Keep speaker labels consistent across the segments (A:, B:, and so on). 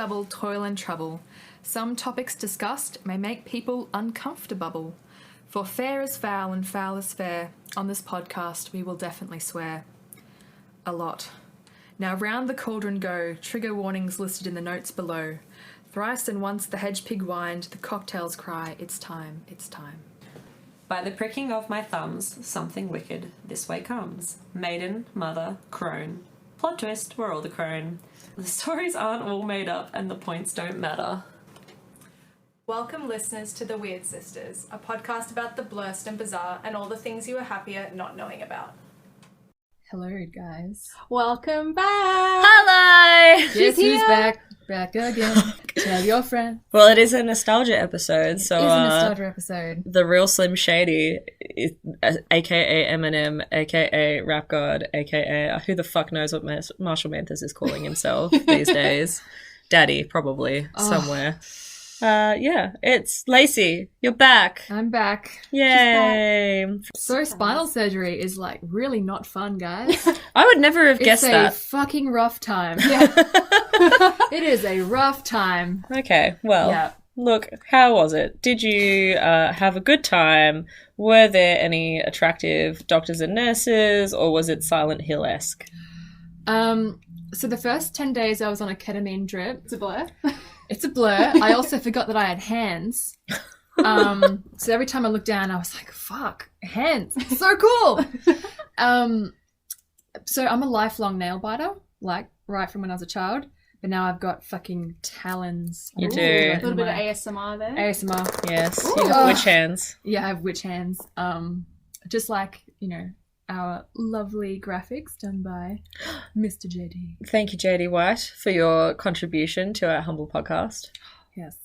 A: double toil and trouble. Some topics discussed may make people uncomfortable. For fair is foul and foul is fair. On this podcast, we will definitely swear. A lot. Now round the cauldron go, trigger warnings listed in the notes below. Thrice and once the hedge pig whined, the cocktails cry, it's time, it's time.
B: By the pricking of my thumbs, something wicked this way comes. Maiden, mother, crone. Plot twist, we're all the crone. The stories aren't all made up and the points don't matter.
C: Welcome listeners to the Wyrd Sisters, a podcast about the blurst and bizarre and all the things you were happier not knowing about.
A: Hello, guys.
C: Welcome back!
D: Hello!
A: Guess who's back? Back again. Tell your friend.
D: Well, it is a nostalgia episode, so
A: It is a nostalgia episode.
D: the real Slim Shady, aka Eminem, aka Rap God, aka who the fuck knows what Marshall Mathers is calling himself these days. Daddy, probably, somewhere. Yeah, it's Lacey. You're back.
A: I'm back.
D: Yay.
A: So spinal surgery is like really not fun, guys.
D: I would never have guessed
A: It's a
D: that.
A: fucking rough time. Yeah. It is a rough time.
D: Okay, well,
A: Yeah.
D: look, how was it? Did you have a good time? Were there any attractive doctors and nurses, or was it Silent Hill-esque?
A: So the first 10 days I was on a ketamine drip.
C: It's a blur.
A: It's a blur. I also forgot that I had hands. So every time I looked down, I was like, fuck, hands. So cool. So I'm a lifelong nail biter, like right from when I was a child. But now I've got fucking talons.
D: You
C: Ooh,
D: do.
C: A little bit of ASMR there.
A: ASMR.
D: Yes,
A: Ooh.
D: you have witch hands.
A: Yeah, I have witch hands. Just like, you know, our lovely graphics done by Mr. JD.
D: Thank you, JD White, for your contribution to our humble podcast.
A: Yes.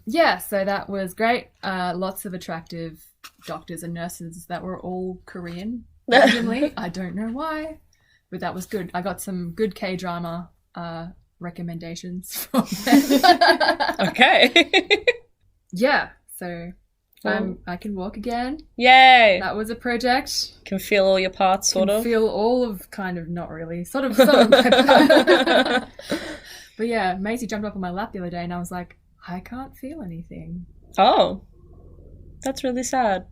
A: Yeah, so that was great. Lots of attractive doctors and nurses that were all Korean. Randomly. I don't know why, but that was good. I got some good K-drama recommendations from them.
D: Okay.
A: Yeah, so
D: Well.
A: I can walk again.
D: Yay.
A: That was a project.
D: Can feel all your parts, sort
A: Can
D: of.
A: feel all of, kind of, not really. Sort of some. But yeah, Maisie jumped up on my lap the other day and I was like, I can't feel anything.
D: Oh. That's really sad.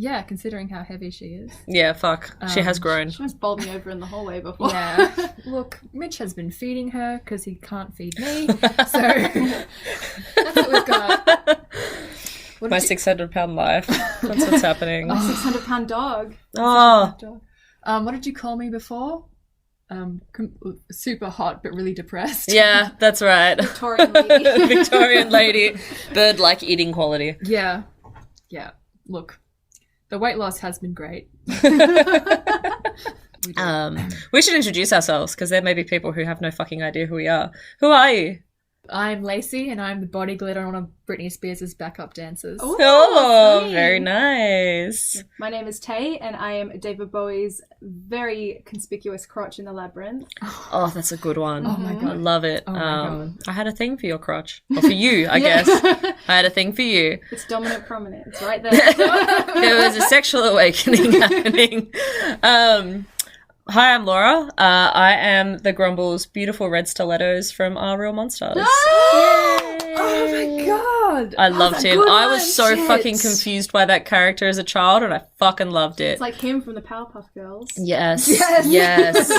A: Yeah, considering how heavy she is.
D: Yeah, fuck. She has grown.
C: She was bowled me over in the hallway before.
A: Yeah. Look, Mitch has been feeding her because he can't feed me. So that's what we've got. What
D: My
A: did you-
D: 600-pound life. That's what's happening.
C: My 600-pound dog.
D: Oh.
A: What did you call me before? Super hot but really depressed.
D: Yeah, that's right.
C: Victorian lady.
D: Victorian lady. Bird-like eating quality.
A: Yeah. Yeah. Look, the weight loss has been great.
D: We should introduce ourselves because there may be people who have no fucking idea who we are. Who are you?
A: I'm Lacey and I'm the body glitter on one of Britney Spears' backup dancers.
C: Ooh,
D: Oh,
C: sweet.
D: very nice.
C: My name is Tay and I am David Bowie's very conspicuous crotch in the labyrinth.
D: Oh, that's a good one.
A: Oh my
D: I
A: god.
D: love it.
A: Oh my God.
D: I had a thing for your crotch. Or for you, I guess. I had a thing for you.
C: It's dominant prominent. It's right there.
D: There was a sexual awakening happening. Hi, I'm Laura. I am the Grumble's beautiful red stilettos from Our Real Monsters.
A: Oh my god.
D: I loved him. I was so
A: Shit.
D: fucking confused by that character as a child, and I fucking loved it.
C: It's like him from the Powerpuff Girls.
D: Yes.
A: Yes.
D: Yes.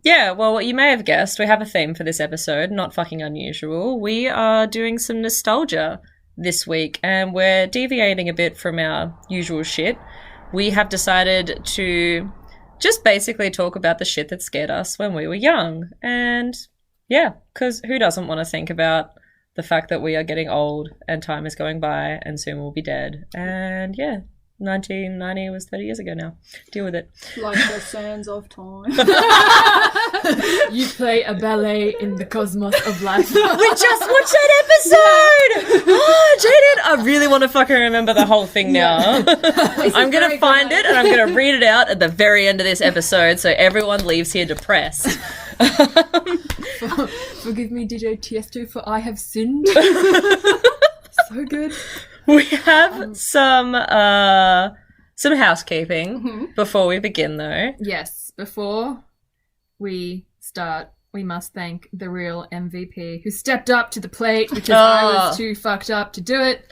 D: Yeah, well, what you may have guessed, we have a theme for this episode, not fucking unusual. We are doing some nostalgia this week, and we're deviating a bit from our usual shit. We have decided to just basically talk about the shit that scared us when we were young. And yeah, because who doesn't want to think about the fact that we are getting old and time is going by and soon we'll be dead. And yeah, 1990 was 30 years ago now. Deal with it.
C: Like the sands of time.
A: You play a ballet in the cosmos of life.
D: We just watched that episode! Oh, Jaden, I really want to fucking remember the whole thing now. I'm going to find it and I'm going to read it out at the very end of this episode so everyone leaves here depressed.
A: Forgive me, DJ Tiesto, for I have sinned. So good.
D: We have some housekeeping before we begin, though.
A: Yes, before we start, we must thank the real MVP who stepped up to the plate because I was too fucked up to do it.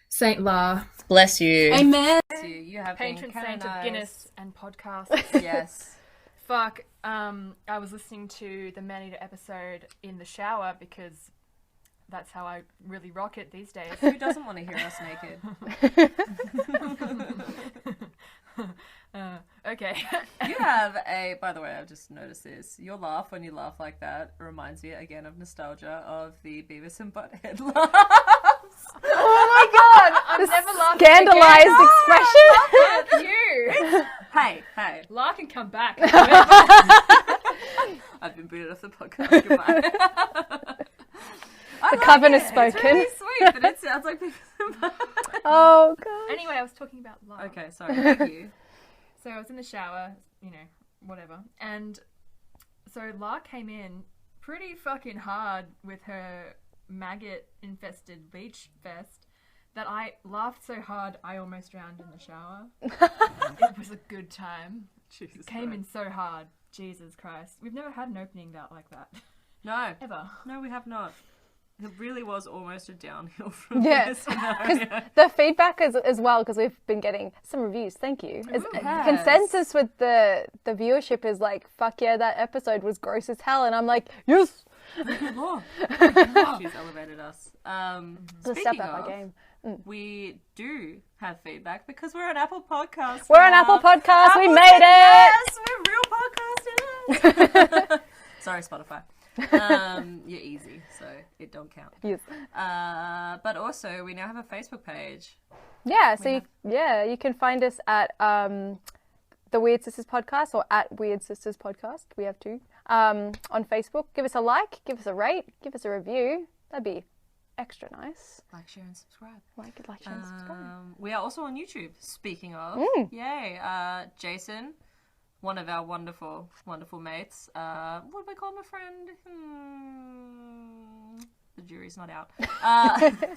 A: Saint La.
D: Bless you.
E: Amen.
D: You have
A: Patron
D: been
A: saint of
D: canonized.
A: Guinness and podcasts.
D: Yes.
A: Fuck. I was listening to the Man-Eater episode in the shower because that's how I really rock it these days.
D: Who doesn't want to hear us naked?
A: Okay.
D: You have by the way, I've just noticed this. Your laugh when you laugh like that reminds me again of nostalgia of the Beavis and Butthead laughs.
A: Oh my god! I'm never laughing
E: Scandalized expression.
A: Fuck you!
D: Hey.
A: La can come back.
D: I've been booted off the podcast. Goodbye.
E: The covenant is
D: It's
E: spoken.
D: really sweet, but it sounds like Beavis and Butthead.
E: Oh god.
A: Anyway, I was talking about La.
D: Okay, sorry. Thank you.
A: So I was in the shower, whatever. And so La came in pretty fucking hard with her maggot-infested leech vest that I laughed so hard I almost drowned in the shower. It was a good time.
D: Jesus
A: Came in
D: Christ.
A: so hard. Jesus Christ. We've never had an opening that like that.
D: No.
A: Ever.
D: No, we have not. It really was almost a downhill from
E: Yeah.
D: this scenario.
E: The feedback is as well, because we've been getting some reviews. Thank you.
D: Yes.
E: Consensus with the viewership is like, fuck yeah, that episode was gross as hell, and I'm like, yes.
D: Oh. She's elevated us.
E: So
D: Speaking
E: step up
D: of,
E: our game.
D: we do have feedback because we're on Apple Podcasts.
E: We're on
D: now.
E: Apple Podcasts. We
D: Apple
E: made it.
D: Yes, we're real podcasters. Sorry, Spotify. You're easy, so it don't count.
E: Yes.
D: But also, we now have a Facebook page.
E: Yeah. So you can find us at the Wyrd Sisters podcast or at Wyrd Sisters podcast. We have two on Facebook. Give us a like, give us a rate, give us a review. That'd be extra nice.
D: Like, share, and subscribe.
E: Like, share, and subscribe.
D: We are also on YouTube. Speaking of, yay! Jason, one of our wonderful, wonderful mates. What do we call him? A friend? The jury's not out.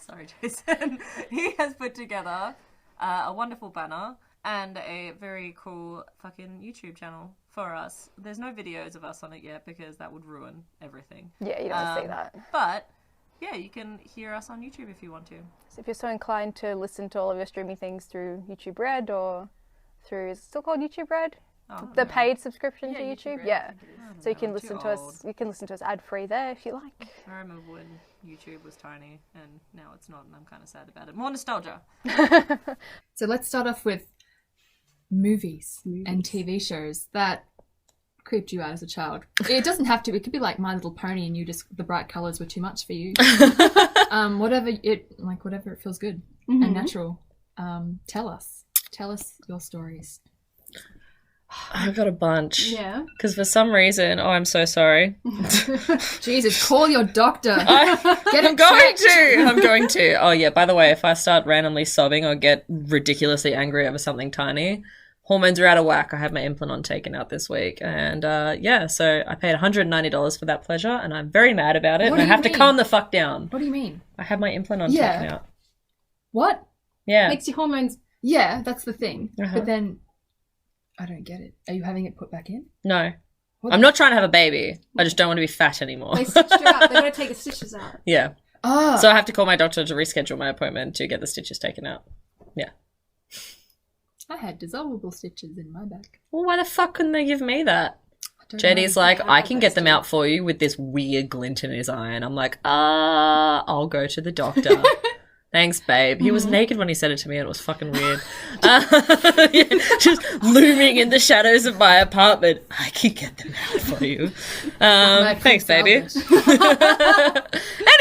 D: Sorry, Jason. He has put together a wonderful banner and a very cool fucking YouTube channel for us. There's no videos of us on it yet because that would ruin everything.
E: Yeah, you don't see that.
D: But yeah, you can hear us on YouTube if you want to.
E: So if you're so inclined to listen to all of your streaming things through YouTube Red or through, is it still called YouTube Red?
D: Oh,
E: The paid subscription to
A: YouTube
E: YouTube?
A: Red,
E: Yeah. So you
D: know,
E: can
D: I'm
E: listen
D: too
E: to us.
D: old.
E: You can listen to us ad free there if you like.
D: I remember when YouTube was tiny and now it's not, and I'm kind of sad about it. More nostalgia.
A: So let's start off with movies and TV shows that creeped you out as a child. It doesn't have to. It could be like My Little Pony, and the bright colors were too much for you. Whatever it feels good and natural. Tell us your stories.
D: I've got a bunch.
A: Yeah.
D: Because for some reason, I'm so sorry.
A: Jesus, call your doctor.
D: I'm going to. Oh yeah, by the way, if I start randomly sobbing or get ridiculously angry over something tiny, hormones are out of whack. I had my implant taken out this week. And so I paid $190 for that pleasure, and I'm very mad about it.
A: What
D: And
A: do
D: I
A: you
D: have to
A: mean?
D: calm the fuck down.
A: What do you mean?
D: I had my implant
A: Yeah.
D: taken out.
A: What?
D: Yeah.
A: Makes your hormones... Yeah, that's the thing.
D: Uh-huh.
A: But then... I don't get it. Are you having it put back in?
D: No.
A: What
D: I'm not trying to have a baby. I just don't want to be fat anymore.
F: They stitched her up. They're going to take the stitches out.
D: Yeah.
A: Ah.
D: So I have to call my doctor to reschedule my appointment to get the stitches taken out. Yeah.
A: I had dissolvable stitches in my back.
D: Well, why the fuck couldn't they give me that?
A: I don't
D: JD's
A: know.
D: like, I can get them out for you with this weird glint in his eye. And I'm like, I'll go to the doctor. Thanks, babe. He was naked when he said it to me, and it was fucking weird. Yeah, just looming in the shadows of my apartment. I can get them out for you. Thanks, baby.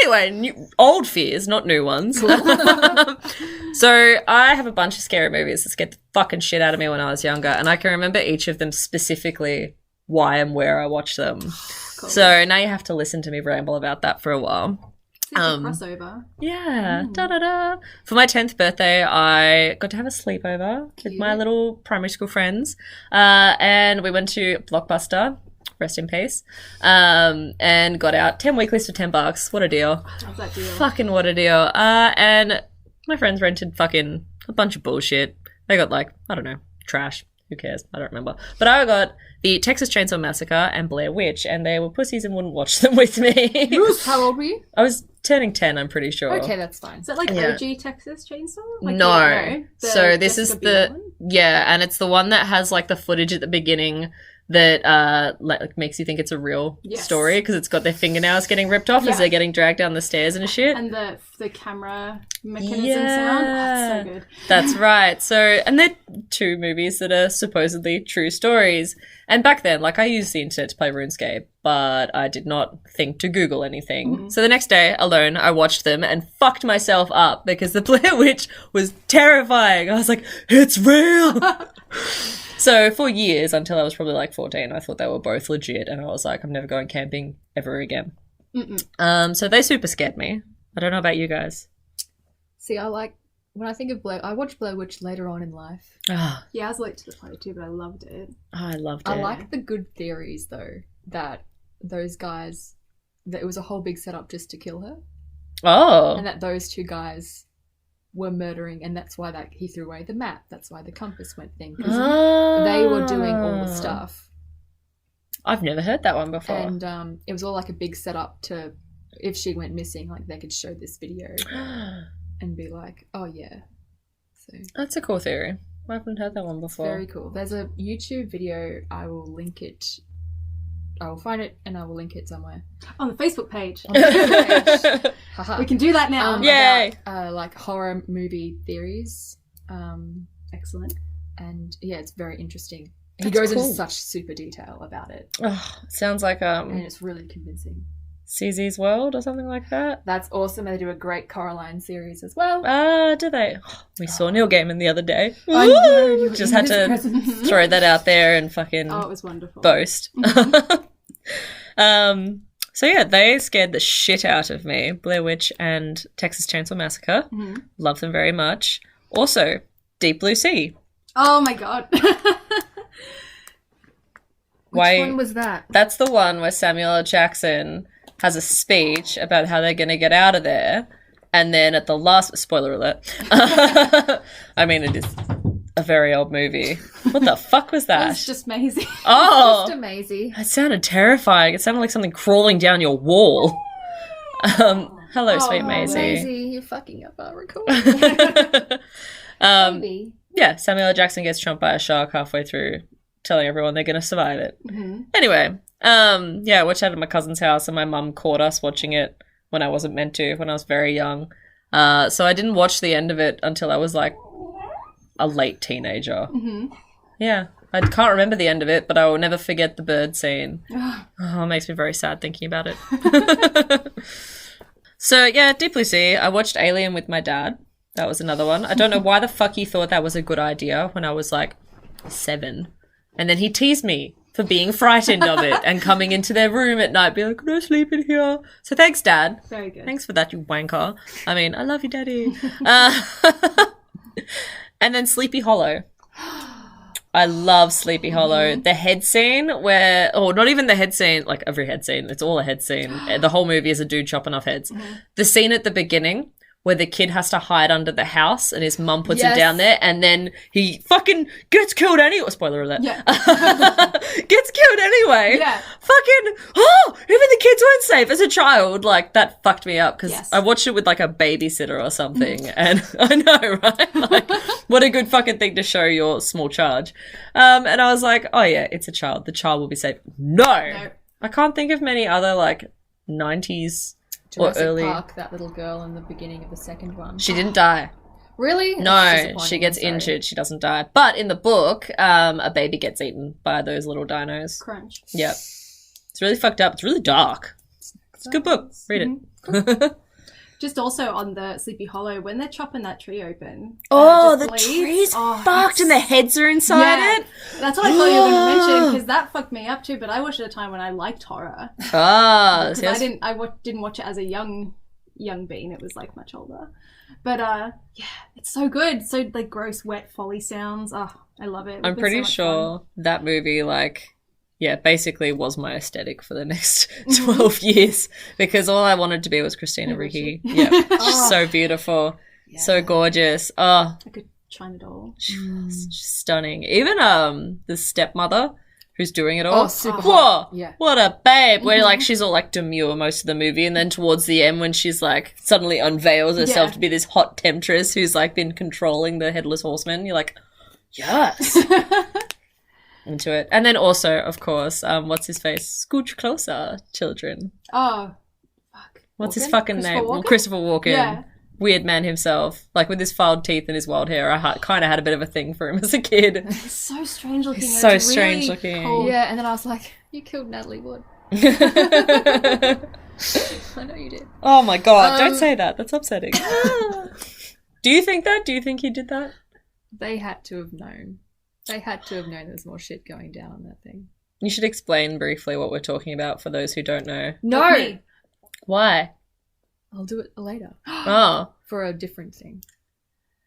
D: Anyway, old fears, not new ones. So I have a bunch of scary movies that scared the fucking shit out of me when I was younger, and I can remember each of them specifically, why and where I watched them.
F: Cool.
D: So now you have to listen to me ramble about that for a while.
F: Crossover.
D: Yeah, da-da-da. For my 10th birthday, I got to have a sleepover with my little primary school friends, and we went to Blockbuster, rest in peace, and got out 10 weeklies for $10. What a deal.
F: How's that deal?
D: Fucking what a deal. And my friends rented fucking a bunch of bullshit. They got like, I don't know, trash. Who cares? I don't remember. But I got the Texas Chainsaw Massacre and Blair Witch, and they were pussies and wouldn't watch them with me.
A: How old were you?
D: I was turning 10, I'm pretty sure.
A: Okay, that's fine.
F: Is that like
D: Yeah.
F: OG Texas Chainsaw? Like
D: No.
F: the
D: So this is
F: Jessica Biel one?
D: and it's the one that has like the footage at the beginning that like makes you think it's a real
F: Yes.
D: story because it's got their fingernails getting ripped off as
F: Yeah.
D: they're getting dragged down the stairs and shit.
F: And the camera mechanism sound. Oh, it's so good.
D: That's right. So, and they're two movies that are supposedly true stories. And back then, like, I used the internet to play RuneScape, but I did not think to Google anything.
F: Mm-hmm.
D: So the next day, alone, I watched them and fucked myself up because the Blair Witch was terrifying. I was like, it's real! So for years, until I was probably like 14, I thought they were both legit. And I was like, I'm never going camping ever again. So they super scared me. I don't know about you guys.
A: See, when I think of Blair, I watched Blair Witch later on in life.
D: Ah,
F: Yeah, I was late to the party too, but I loved it.
D: I loved it.
A: I like the good theories, though, that those guys, that it was a whole big setup just to kill her.
D: Oh.
A: And that those two guys were murdering, and that's why he threw away the map. That's why the compass went thing. 'Cause they were doing all the stuff.
D: I've never heard that one before.
A: And it was all like a big setup to, if she went missing, like they could show this video and be like, oh yeah. So
D: That's a cool theory. I haven't heard that one before.
A: very cool. There's a YouTube video. I will link it. I will find it and I will link it somewhere.
F: On the Facebook page.
A: On the Facebook page. Haha.
F: We can do that now.
D: Yay!
A: About, like horror movie theories.
F: Excellent.
A: And yeah, it's very interesting. He
D: That's
A: goes
D: cool.
A: into such super detail about it,
D: Oh, sounds like
A: and it's really convincing.
D: CZ's World or something like that.
A: That's awesome. They do a great Coraline series as well.
D: Do they? We saw Neil Gaiman the other day.
A: I know, you were
D: Just
A: in
D: had
A: his
D: to
A: presence.
D: throw that out there and fucking
F: Oh, it was wonderful.
D: boast. So yeah, they scared the shit out of me. Blair Witch and Texas Chainsaw Massacre. Love them very much. Also, Deep Blue Sea.
F: Oh my god.
A: Which one was that?
D: That's the one where Samuel L. Jackson has a speech about how they're going to get out of there. And then at the last... Spoiler alert. I mean, it is a very old movie. What the fuck was that?
F: It's just Maisie.
D: Oh!
A: Just amazing.
D: That sounded terrifying. It sounded like something crawling down your wall. Hello, sweet Maisie.
A: Maisie, you're fucking up our recording. Maybe.
D: Yeah, Samuel L. Jackson gets trumped by a shark halfway through, telling everyone they're going to survive it. Anyway, yeah, I watched that at my cousin's house, and my mum caught us watching it when I wasn't meant to, when I was very young. So I didn't watch the end of it until I was like a late teenager. Yeah, I can't remember the end of it, but I will never forget the bird scene. Oh, it makes me very sad thinking about it. So yeah, Deep Blue Sea. I watched Alien with my dad. That was another one. I don't know why the fuck he thought that was a good idea when I was like 7. And then he teased me for being frightened of it and coming into their room at night being like, can I sleep in here? So thanks, Dad.
F: Very good.
D: Thanks for that, you wanker. I mean, I love you, Daddy. And then Sleepy Hollow. I love Sleepy Hollow. The head scene where, or not even the head scene, like every head scene, it's all a head scene. The whole movie is a dude chopping off heads. The scene at the beginning where the kid has to hide under the house and his mum puts him
A: Yes.
D: down there and then he fucking gets killed anyway. Spoiler alert.
F: Yeah.
D: Gets killed anyway.
F: Yeah.
D: Fucking, oh, even the kids weren't safe as a child. Like, that fucked me up because
F: Yes.
D: I watched it with like a babysitter or something. And I know, right? Like, what a good fucking thing to show your small charge. And I was like, oh yeah, it's a child. The child will be safe. No. I can't think of many other like 90s
A: Jurassic
D: or early.
A: Park, that little girl in the beginning of the second one.
D: She didn't die.
A: Really?
D: No,
A: That's
D: she
A: disappointing,
D: gets
A: I'm sorry.
D: injured. She doesn't die. But in the book, a baby gets eaten by those little dinos.
F: Crunch.
D: Yep. It's really fucked up. It's really dark. It's a good book. Read it.
F: Just also on the Sleepy Hollow, when they're chopping that tree open.
D: Oh,
F: and it
D: the
F: just bleeds.
D: tree's
F: Oh,
D: fucked and the heads are inside
F: Yeah.
D: it.
F: That's what I thought you were going to mention, because that fucked me up too, but I watched it at a time when I liked horror.
D: Ah,
F: Because I didn't watch it as a young bean. It was like much older. But yeah, it's so good. So like gross, wet folly sounds. Oh, I love it.
D: I'm pretty sure that movie, like, yeah, basically was my aesthetic for the next 12 years because all I wanted to be was Christina Ricci. Yeah, she's so beautiful, so gorgeous. Oh,
F: I could China doll.
D: She's stunning. Even the stepmother who's doing it all.
A: Oh, super
D: Whoa,
A: hot. Yeah.
D: what a babe. Where like she's all like demure most of the movie, and then towards the end when she's like suddenly unveils herself to be this hot temptress who's like been controlling the headless horseman, you're like, yes. Into it. And then also, of course, what's his face? Scooch closer, children.
F: Oh, fuck.
D: What's his
F: Walken?
D: fucking
F: Christopher
D: name?
F: Walken?
D: Well, Christopher Walken.
F: Yeah.
D: Weird man himself. Like with his filed teeth and his wild hair, I kind of had a bit of a thing for him as a kid.
F: He's so strange looking.
D: He's
F: and
D: so
F: it's
D: strange
F: really
D: looking.
F: cool.
A: Yeah, and then I was like, you killed Natalie Wood. I know you did.
D: Oh my god, don't say that. That's upsetting. Do you think that? Do you think he did that?
A: They had to have known. They had to have known there was more shit going down on that thing.
D: You should explain briefly what we're talking about for those who don't know.
A: No!
F: Like me.
D: Why?
A: I'll do it later.
D: Oh.
A: For a different thing.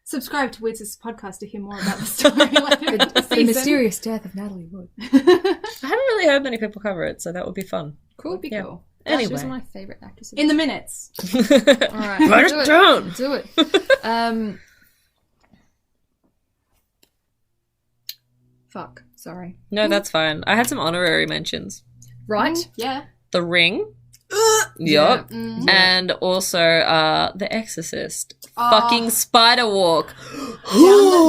F: Subscribe to Wyrd Sisters podcast to hear more about the story. later in the
A: The
F: season.
A: mysterious death of Natalie Wood.
D: I haven't really heard many people cover it, so that would be fun.
A: Cool.
F: Would be
D: Yeah.
F: cool.
A: She was
D: Anyway.
A: my favourite actress.
F: In the minutes.
A: Alright.
D: Write
A: do
D: it down.
A: Do it. Fuck. Sorry.
D: No, that's fine. I had some honorary mentions.
A: Right?
F: Yeah.
D: The Ring. Yup.
A: Yeah.
D: And also The Exorcist.
F: Oh.
D: Fucking spider walk.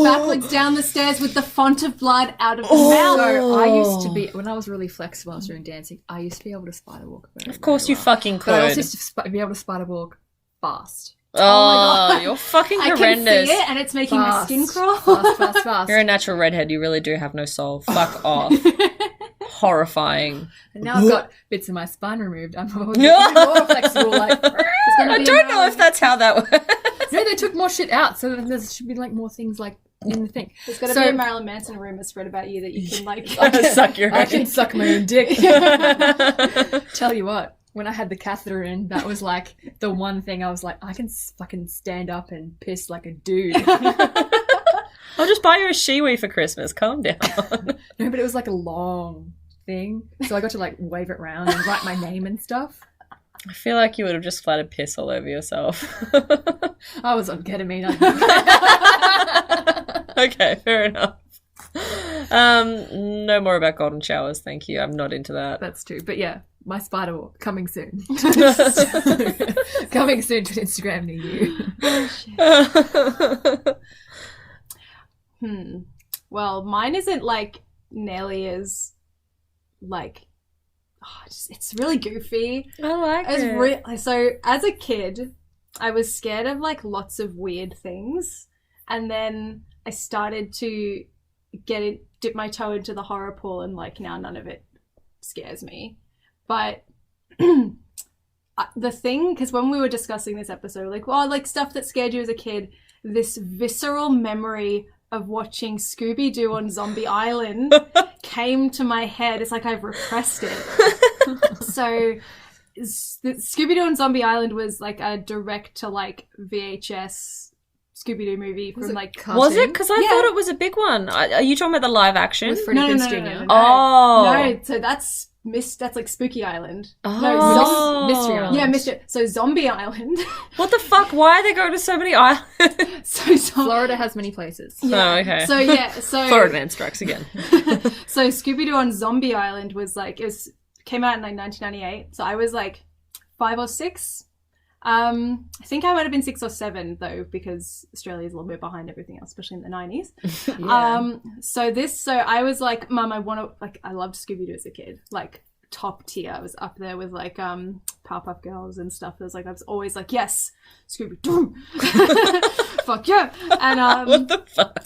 F: Backwards down the stairs with the font of blood out of the mouth.
A: So I used to be, when I was really flexible, I was doing dancing, I used to be able to spider walk. Very,
D: Of course
A: very
D: you fucking
A: But I also
D: could.
A: used to be able to spider walk fast.
D: Oh, you're fucking
F: I can
D: horrendous.
F: see it and it's making my
A: Fast.
F: skin crawl.
A: Fast.
D: You're a natural redhead. You really do have no soul. Fuck off. Horrifying.
A: And now I've got bits of my spine removed. I'm even more flexible. Like,
D: I don't know if that's how that works.
A: no, they took more shit out, so there should be like more things like in the thing.
F: There's got to
A: So-
F: be a Marilyn Manson rumor spread about you that you can like.
D: Suck your
A: I
D: head.
A: can suck my own dick. Tell you what, when I had the catheter in, that was like the one thing I was like, I can fucking stand up and piss like a dude.
D: I'll just buy you a shiwi for Christmas. Calm down.
A: No, but it was like a long thing, so I got to like wave it around and write my name and stuff.
D: I feel like you would have just flattered piss all over yourself.
A: I was on ketamine.
D: Okay, fair enough. No more about golden showers, thank you. I'm not into that.
A: That's true, but yeah, my spider walk coming soon. Coming soon to Instagram near you.
F: Well, mine isn't like nearly as like. It's really goofy.
D: I like it.
F: So as a kid, I was scared of like lots of weird things, and then I started to dip my toe into the horror pool, and like now none of it scares me. But the thing, because when we were discussing this episode, like, well, like stuff that scared you as a kid, this visceral memory of watching Scooby-Doo on Zombie Island came to my head. It's like I've repressed it. So Scooby-Doo on Zombie Island was like a direct to like VHS Scooby-Doo movie from like
D: Was it? Because I
F: Yeah.
D: thought it was a big one. Are you talking about the live action?
A: With Freddie Prinze Jr.
D: Oh.
F: No, so that's like Spooky Island.
D: Oh.
A: Mystery Island.
F: Yeah, Mystery. So Zombie Island.
D: What the fuck? Why are they going to so many islands?
F: so
A: Florida has many places.
F: Yeah.
D: Oh, okay.
F: So
D: Florida Man strikes again.
F: So Scooby-Doo on Zombie Island was like came out in like 1998. So I was like 5 or 6. I think I might have been 6 or 7 though, because Australia's a little bit behind everything else, especially in the 90s.
A: Yeah.
F: So I was like, Mum, I loved Scooby-Doo as a kid, like top tier. I was up there with like Powerpuff Girls and stuff. I was always like, yes, Scooby-Doo. Fuck yeah. And
D: What the fuck?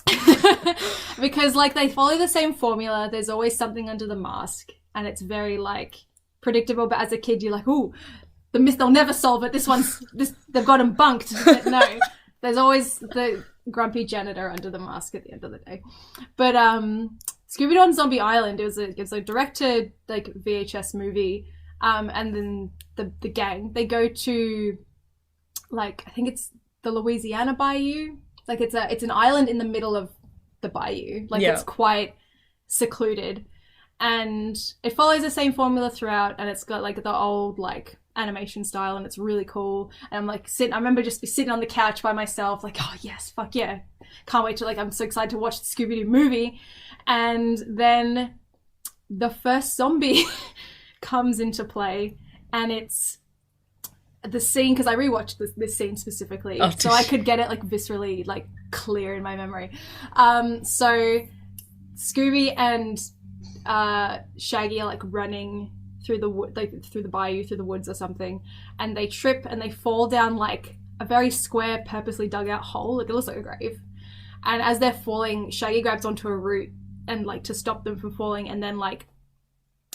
F: because like they follow the same formula. There's always something under the mask, and it's very like predictable. But as a kid, you're like, ooh, the myth, they'll never solve it. They've got him bunked. But no, there's always the grumpy janitor under the mask at the end of the day. But Scooby-Doo on Zombie Island, it was a direct to like VHS movie. And then the gang, they go to like, I think it's the Louisiana Bayou. Like it's an island in the middle of the bayou. Like
D: Yeah.
F: it's quite secluded. And it follows the same formula throughout, and it's got like the old like animation style, and it's really cool. And I'm like I remember just sitting on the couch by myself, like, oh yes, fuck yeah, can't wait to like, I'm so excited to watch the Scooby-Doo movie. And then the first zombie comes into play, and it's the scene, because I rewatched this scene specifically, so I could get it like viscerally like clear in my memory. So Scooby and Shaggy are like running through the wood, like through the bayou, through the woods or something, and they trip and they fall down like a very square, purposely dug out hole. Like it looks like a grave. And as they're falling, Shaggy grabs onto a root and like to stop them from falling, and then like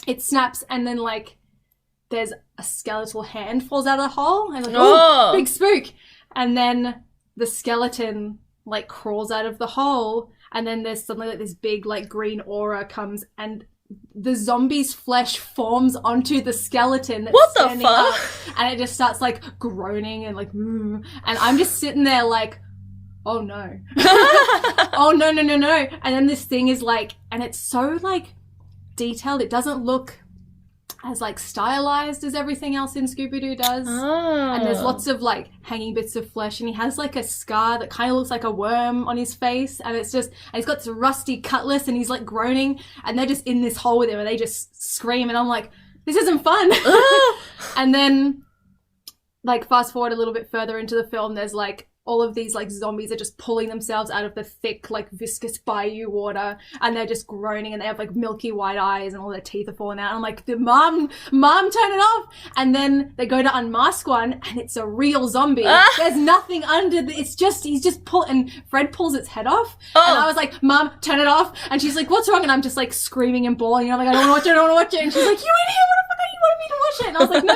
F: it snaps, and then like there's a skeletal hand falls out of the hole, and like, oh, big spook. And then the skeleton like crawls out of the hole, and then there's suddenly like this big like green aura comes, and the zombie's flesh forms onto the skeleton that's
D: what the
F: standing
D: fuck?
F: up, and it just starts like groaning and like and I'm just sitting there like, oh no. Oh no. And then this thing is like, and it's so like detailed, it doesn't look as like stylized as everything else in Scooby-Doo does. And there's lots of like hanging bits of flesh, and he has like a scar that kind of looks like a worm on his face, and it's just, and he's got this rusty cutlass, and he's like groaning, and they're just in this hole with him, and they just scream, and I'm like, this isn't fun. And then like fast forward a little bit further into the film, there's like all of these like zombies are just pulling themselves out of the thick like viscous bayou water, and they're just groaning, and they have like milky white eyes, and all their teeth are falling out. I'm like, the mom, turn it off. And then they go to unmask one, and it's a real zombie. There's nothing under he's just and Fred pulls its head off. And I was like, Mom, turn it off. And she's like, what's wrong? And I'm just like screaming and bawling, and I'm like, I don't want to watch it. And she's like, you idiot, what the fuck are you wanting me to watch it? And I was like, no.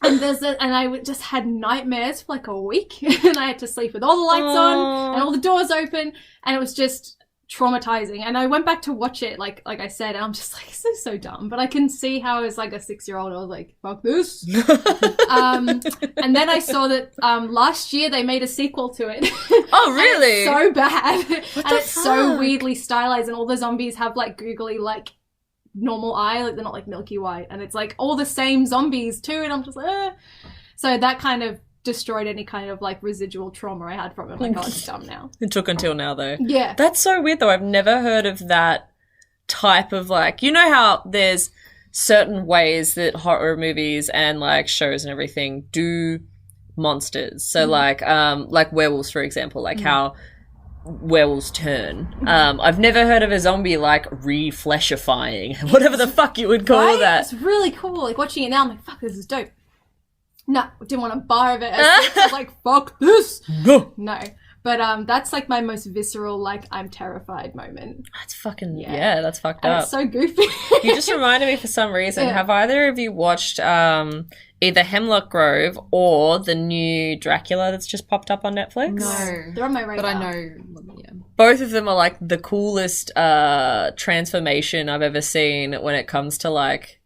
F: And and I just had nightmares for like a week, and I had to sleep with all the lights on and all the doors open, and it was just traumatizing. And I went back to watch it, like I said, and I'm just like, this is so dumb. But I can see how as like a 6-year-old, I was like, fuck this. And then I saw that last year they made a sequel to it.
D: Oh, really?
F: It's so bad. And it's so weirdly stylized, and all the zombies have like googly like normal eye, like they're not like milky white, and it's like all the same zombies too, and I'm just like, so that kind of destroyed any kind of like residual trauma I had from it. Like, oh, it's dumb now.
D: It took until now though.
F: Yeah,
D: that's so weird though. I've never heard of that type of like, you know how there's certain ways that horror movies and like shows and everything do monsters, so like werewolves, for example, like how werewolves turn. I've never heard of a zombie like refleshifying, whatever the fuck you would call that.
F: It's really cool. Like watching it now, I'm like, fuck, this is dope. No, didn't want a bar of it. I was like, fuck this. No. But that's like my most visceral, like, I'm terrified moment.
D: That's fucking, yeah that's fucked
F: and
D: up.
F: It's so goofy.
D: You just reminded me for some reason. Yeah. Have either of you watched either Hemlock Grove or the new Dracula that's just popped up on Netflix?
A: No.
F: They're on my radar.
A: But I know, yeah.
D: Both of them are like the coolest transformation I've ever seen when it comes to like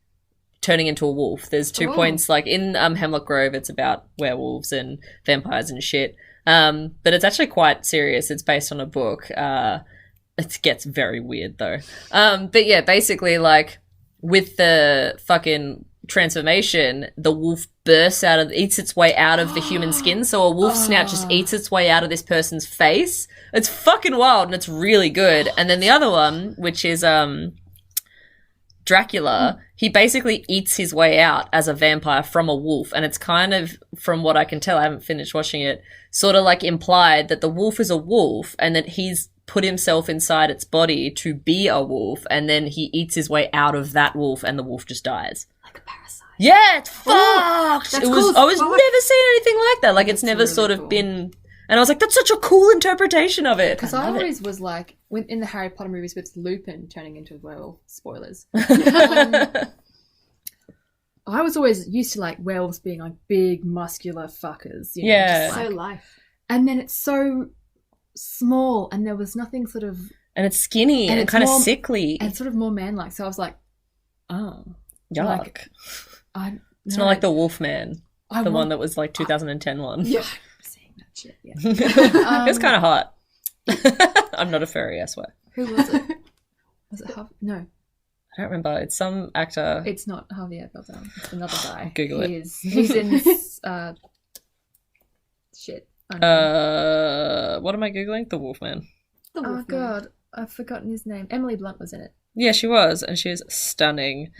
D: turning into a wolf. There's 2 points, like in Hemlock Grove, it's about werewolves and vampires and shit. But it's actually quite serious. It's based on a book. It gets very weird though. But yeah, basically like with the fucking transformation, the wolf eats its way out of the human skin. So a wolf snout just eats its way out of this person's face. It's fucking wild, and it's really good. And then the other one, which is Dracula, he basically eats his way out as a vampire from a wolf, and it's kind of, from what I can tell, I haven't finished watching it, sort of like implied that the wolf is a wolf and that he's put himself inside its body to be a wolf, and then he eats his way out of that wolf and the wolf just dies.
F: Like a parasite.
D: Yeah, it's fucked.
F: That's cool.
D: I was never seen anything like that. Like, it's never
A: really
D: sort of
A: cool.
D: been... And I was like, that's such a cool interpretation of it.
A: Because I always was like, in the Harry Potter movies with Lupin turning into a werewolf, spoilers. I was always used to like werewolves being like big, muscular fuckers. You know,
D: Yeah.
A: just, like,
F: So life.
A: and then it's so small, and there was nothing sort of,
D: And it's skinny and
A: it's
D: kind of
A: more-
D: sickly.
A: and sort of more man-like. So I was like, oh.
D: Yuck.
A: Like,
D: It's not like the Wolfman,
A: I
D: the
A: want-
D: one that was like 2010 one.
A: Yeah. Seeing that shit, yeah.
D: It's kind of hot. I'm not a furry, I swear.
A: Who was it? Was it No,
D: I don't remember. It's some actor.
A: it's not Javier Bardem. It's another guy.
D: Google it.
A: He's in shit.
D: What am I googling? The Wolfman.
F: The
A: Oh
F: Wolfman.
A: god, I've forgotten his name. Emily Blunt was in it.
D: Yeah, she was, and she was stunning.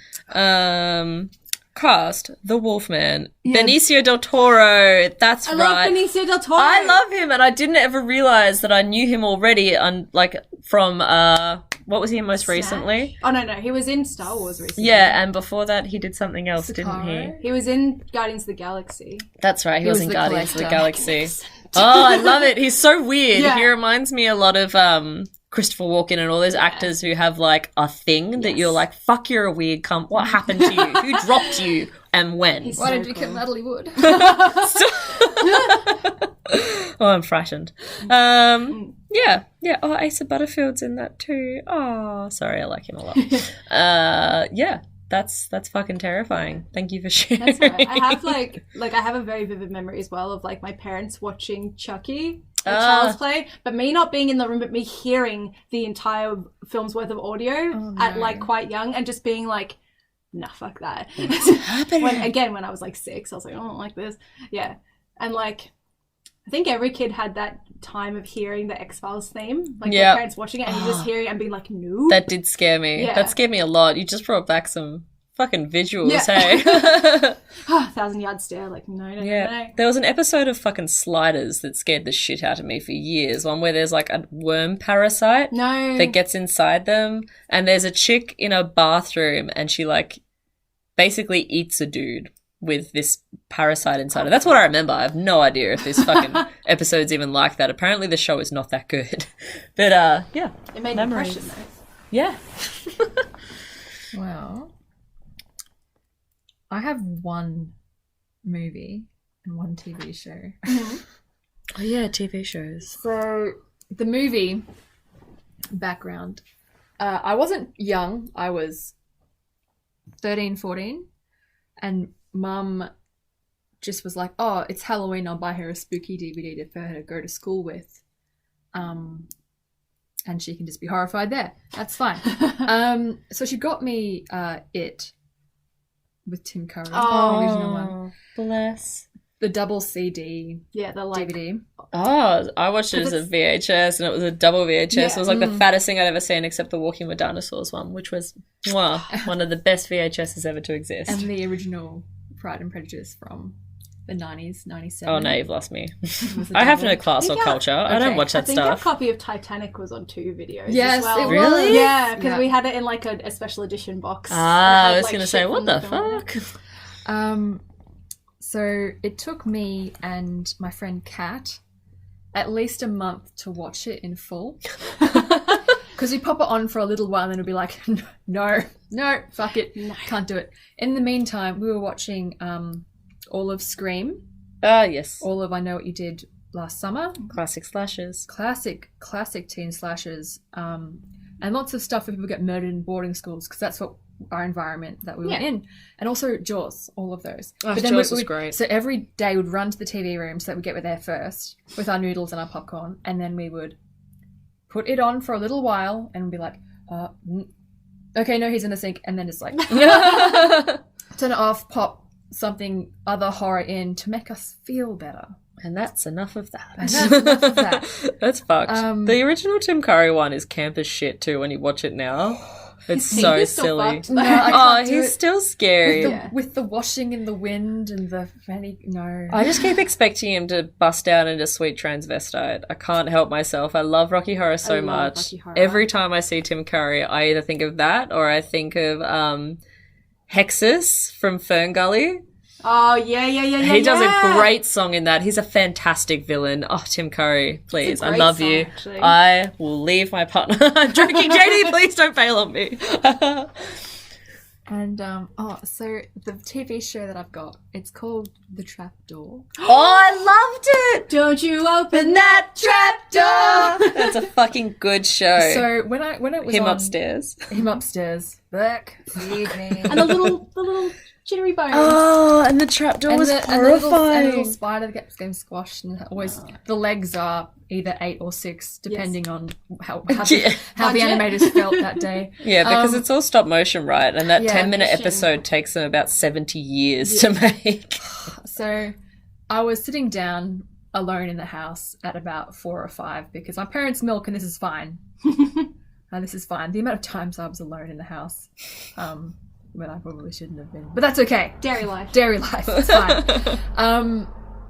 D: Cast The Wolfman, Benicio del Toro. That's
F: I
D: right.
F: love Benicio del Toro.
D: I love him, and I didn't ever realize that I knew him already. From what was he in most recently?
F: Oh no, he was in Star Wars recently.
D: Yeah, and before that, he did something else, didn't
A: Sicario?
F: He was in Guardians of the Galaxy.
D: he? That's right. He was
A: was
D: in
A: the
D: Guardians of the
A: collector.
D: Galaxy. Oh, I love it. He's so weird.
F: Yeah.
D: He reminds me a lot of Christopher Walken and all those actors who have like a thing that you're like, fuck, you're a weird cunt. What happened to you? Who dropped you and when?
F: He's
A: Why
F: so
A: did you kill
F: cool.
A: Natalie Wood?
D: Oh, I'm frightened. Yeah. Oh, Asa Butterfield's in that too. Oh, sorry, I like him a lot. Yeah, that's fucking terrifying. Thank you for sharing.
F: That's right. I have like I have a very vivid memory as well of like my parents watching Chucky, Child's Play, but me not being in the room, but me hearing the entire film's worth of audio at like quite young and just being like, nah, fuck that. When I was like 6, I was like, oh, I don't like this. Yeah. And like, I think every kid had that time of hearing the X-Files theme, like their parents watching it and you just hearing it and being like, no.
D: That did scare me.
F: Yeah.
D: That scared me a lot. You just brought back some fucking visuals,
F: Yeah.
D: hey?
F: 1,000-yard stare, like, no.
D: Yeah. There was an episode of fucking Sliders that scared the shit out of me for years. One where there's like a worm parasite
F: No.
D: that gets inside them, and there's a chick in a bathroom and she like basically eats a dude with this parasite inside her. That's what I remember. I have no idea if this fucking episode's even like that. Apparently the show is not that good. But yeah.
F: It made an
D: Memories.
F: impression though.
D: Yeah.
A: Well, I have one movie and one TV show.
D: Oh yeah, TV shows.
A: So the movie background, I wasn't young. I was 13, 14, and Mum just was like, oh, it's Halloween, I'll buy her a spooky DVD for her to go to school with. And she can just be horrified there. That's fine. So she got me It with Tim Curry, the original one.
D: Bless.
A: The double CD
F: Yeah, the like
A: DVD.
D: Oh, I watched it as a VHS, and it was a double VHS.
F: Yeah.
D: It was like the fattest thing I'd ever seen, except the Walking with Dinosaurs one, which was one of the best VHSs ever to exist.
A: And the original Pride and Prejudice from the 90s, 97.
D: Oh no, you've lost me.
A: Was a
D: I have
A: double.
D: no class or
F: Yeah.
D: culture. I don't
A: Okay.
D: watch
F: I
D: that
F: think our
D: stuff.
F: copy of Titanic was on 2 videos
A: Yes,
F: as well.
A: it
D: Really?
A: was.
F: Yeah, because
A: Yeah.
F: we had it in like a special edition box.
D: Ah,
F: It
D: I
F: had,
D: was
F: like,
D: going to
F: shit
D: say,
F: from
D: what the
F: film on it.
D: fuck?
A: So it took me and my friend Kat at least a month to watch it in full. Because we pop it on for a little while and then it'll be like, no, fuck it, can't do it. In the meantime, we were watching all of Scream,
D: Ah, yes.
A: all of I Know What You Did Last Summer,
D: Classic slashes.
A: classic teen slashers, and lots of stuff where people get murdered in boarding schools because that's what our environment that we were in, and also Jaws, all of those.
D: Oh,
A: But then
D: Jaws was great.
A: So every day we'd run to the TV room so that we'd get there first with our noodles and our popcorn, and then we would put it on for a little while and be like, okay, no, he's in the sink, and then just like turn it off, pop something other horror in to make us feel better.
D: And that's enough of that.
A: And that's enough of that.
D: That's fucked. The original Tim Curry one is camp as shit too when you watch it now. It's so
F: He's still
D: silly.
F: fucked.
A: No, I
D: Oh,
A: can't do
D: he's
A: it.
D: still scary.
A: With the washing in the wind and the fanny. No.
D: I just keep expecting him to bust out into sweet transvestite. I can't help myself. I love Rocky Horror so
F: love
D: much.
F: Rocky Horror.
D: Every time I see Tim Curry, I either think of that or I think of Hexus from Fern Gully.
F: Oh, yeah.
D: He does a great song in that. He's a fantastic villain. Oh, Tim Curry, please. I
F: great
D: love
F: song,
D: you.
F: actually.
D: I will leave my partner. I'm joking, JD, please don't bail on me.
A: And so the TV show that I've got, it's called The Trapdoor.
D: Oh, I loved it.
F: Don't you open
D: That trapdoor. That's a fucking good show.
A: So when it was
D: him
A: on,
D: upstairs.
A: him upstairs, back, feed me.
F: And the little jittery bones.
D: Oh, and the trapdoor was
A: and the
D: horrifying.
A: little spider that gets getting squashed, and always the legs are either 8 or 6, depending on how the
F: Budget.
A: animators felt that day.
D: Yeah, because it's all stop motion, right? And that
A: yeah,
D: 10-minute
F: shit.
D: episode takes them about 70 years to make.
A: So I was sitting down alone in the house at about 4 or 5 because my parents milk and this is fine. This is fine. The amount of times I was alone in the house when I probably shouldn't have been. But that's okay.
F: Dairy life.
A: Dairy life. It's fine.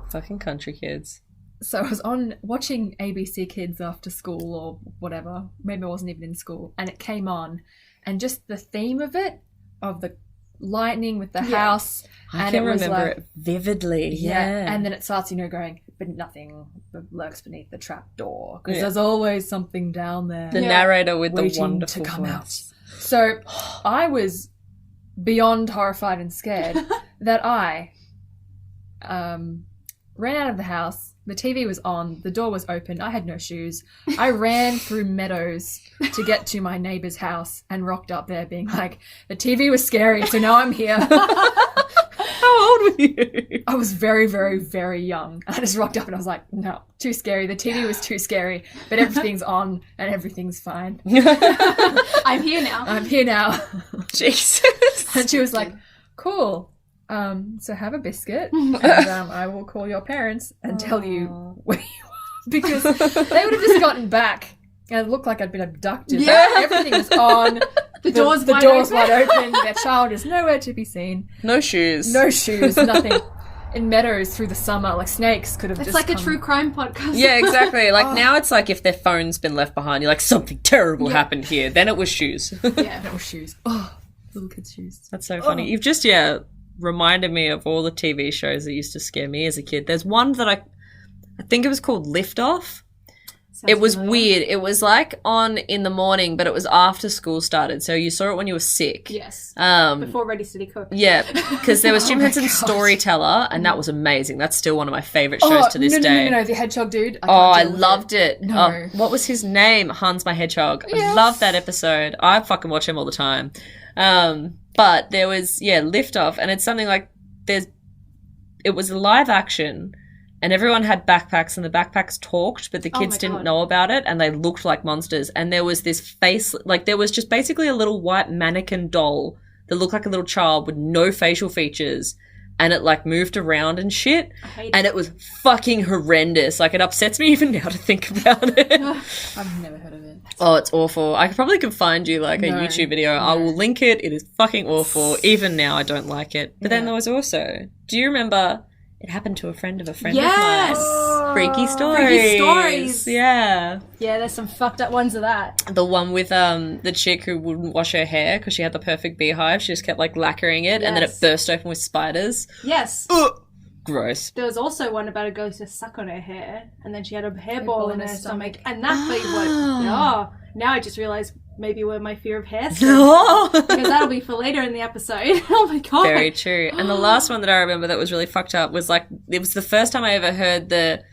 D: Fucking country kids.
A: So I was watching ABC Kids after school or whatever. Maybe I wasn't even in school. And it came on. And just the theme of it, of the lightning with the house.
D: I
A: and
D: can
A: it was
D: remember
A: like,
D: it vividly. Yeah.
A: And then it starts, going, but nothing lurks beneath the trap door. Because there's always something down there.
D: The narrator with the
A: waiting
D: wonderful
A: to come
D: voice.
A: out. So I was beyond horrified and scared that I ran out of the house. The TV was on. The door was open. I had no shoes. I ran through meadows to get to my neighbour's house and rocked up there being like, the TV was scary, so now I'm here.
D: How old were you?
A: I was very, very, very young. I just rocked up and I was like, no, too scary. The TV was too scary, but everything's on and everything's fine.
F: I'm here now.
A: I'm here now.
D: Jesus.
A: And she was like, cool. So have a biscuit and I will call your parents and tell you where you are. Because they would have just gotten back and it looked like I'd been abducted.
F: Yeah.
A: Everything was on.
F: The door's
A: the
F: wide
A: door's
F: open.
A: wide open. Their child is nowhere to be seen.
D: No shoes.
A: No shoes, nothing. In meadows through the summer, like snakes could have
F: It's
A: just
F: like a
A: come.
F: true crime podcast.
D: Yeah, exactly. Like now it's like if their phone's been left behind, you're like, something terrible happened here. Then it was shoes.
F: Yeah.
A: That was shoes. Oh, little kids' shoes.
D: That's so funny. You've just, reminded me of all the TV shows that used to scare me as a kid. There's one that I think it was called Lift Off. It was weird. It was like on in the morning, but it was after school started. So you saw it when you were sick.
F: Yes.
D: Um,
F: Before Ready Steady Cook.
D: yeah, because there was Jim
A: my
D: Henson's
A: gosh.
D: Storyteller, and that was amazing. That's still one of my favourite shows to this
A: no,
D: day.
A: No, the hedgehog dude.
D: I loved it.
A: No.
D: Oh, what was his name? Hans my Hedgehog. I
A: Yes.
D: loved that episode. I fucking watch him all the time. But there was, Lift Off, and it's something like it was live action, and everyone had backpacks, and the backpacks talked, but the kids
F: my
D: didn't
F: God.
D: know about it, and they looked like monsters. And there was this face, like there was just basically a little white mannequin doll that looked like a little child with no facial features, and it like moved around and shit.
F: I hate
D: And it was fucking horrendous. Like, it upsets me even now to think about it.
A: I've never heard of it.
D: Oh, it's awful. I probably could find you like a
A: No.
D: YouTube video. I will link it. It is fucking awful. Even now, I don't like it. But then there was also, do you remember It Happened to a Friend of a Friend
F: Yes!
D: of Mine? Freaky Stories.
F: Freaky Stories.
D: Yeah.
F: Yeah, there's some fucked up ones of that.
D: The one with the chick who wouldn't wash her hair because she had the perfect beehive. She just kept like lacquering it and then it
F: Yes.
D: burst open with spiders.
F: Yes.
D: Gross.
F: There was also one about a ghost to suck on her hair, and then she had a hairball in her stomach, and that be what. Oh, now I just realised maybe where my fear of hair stems from, because that'll be for later in the episode. Oh my god!
D: Very true. And the last one that I remember that was really fucked up was like, it was the first time I ever heard the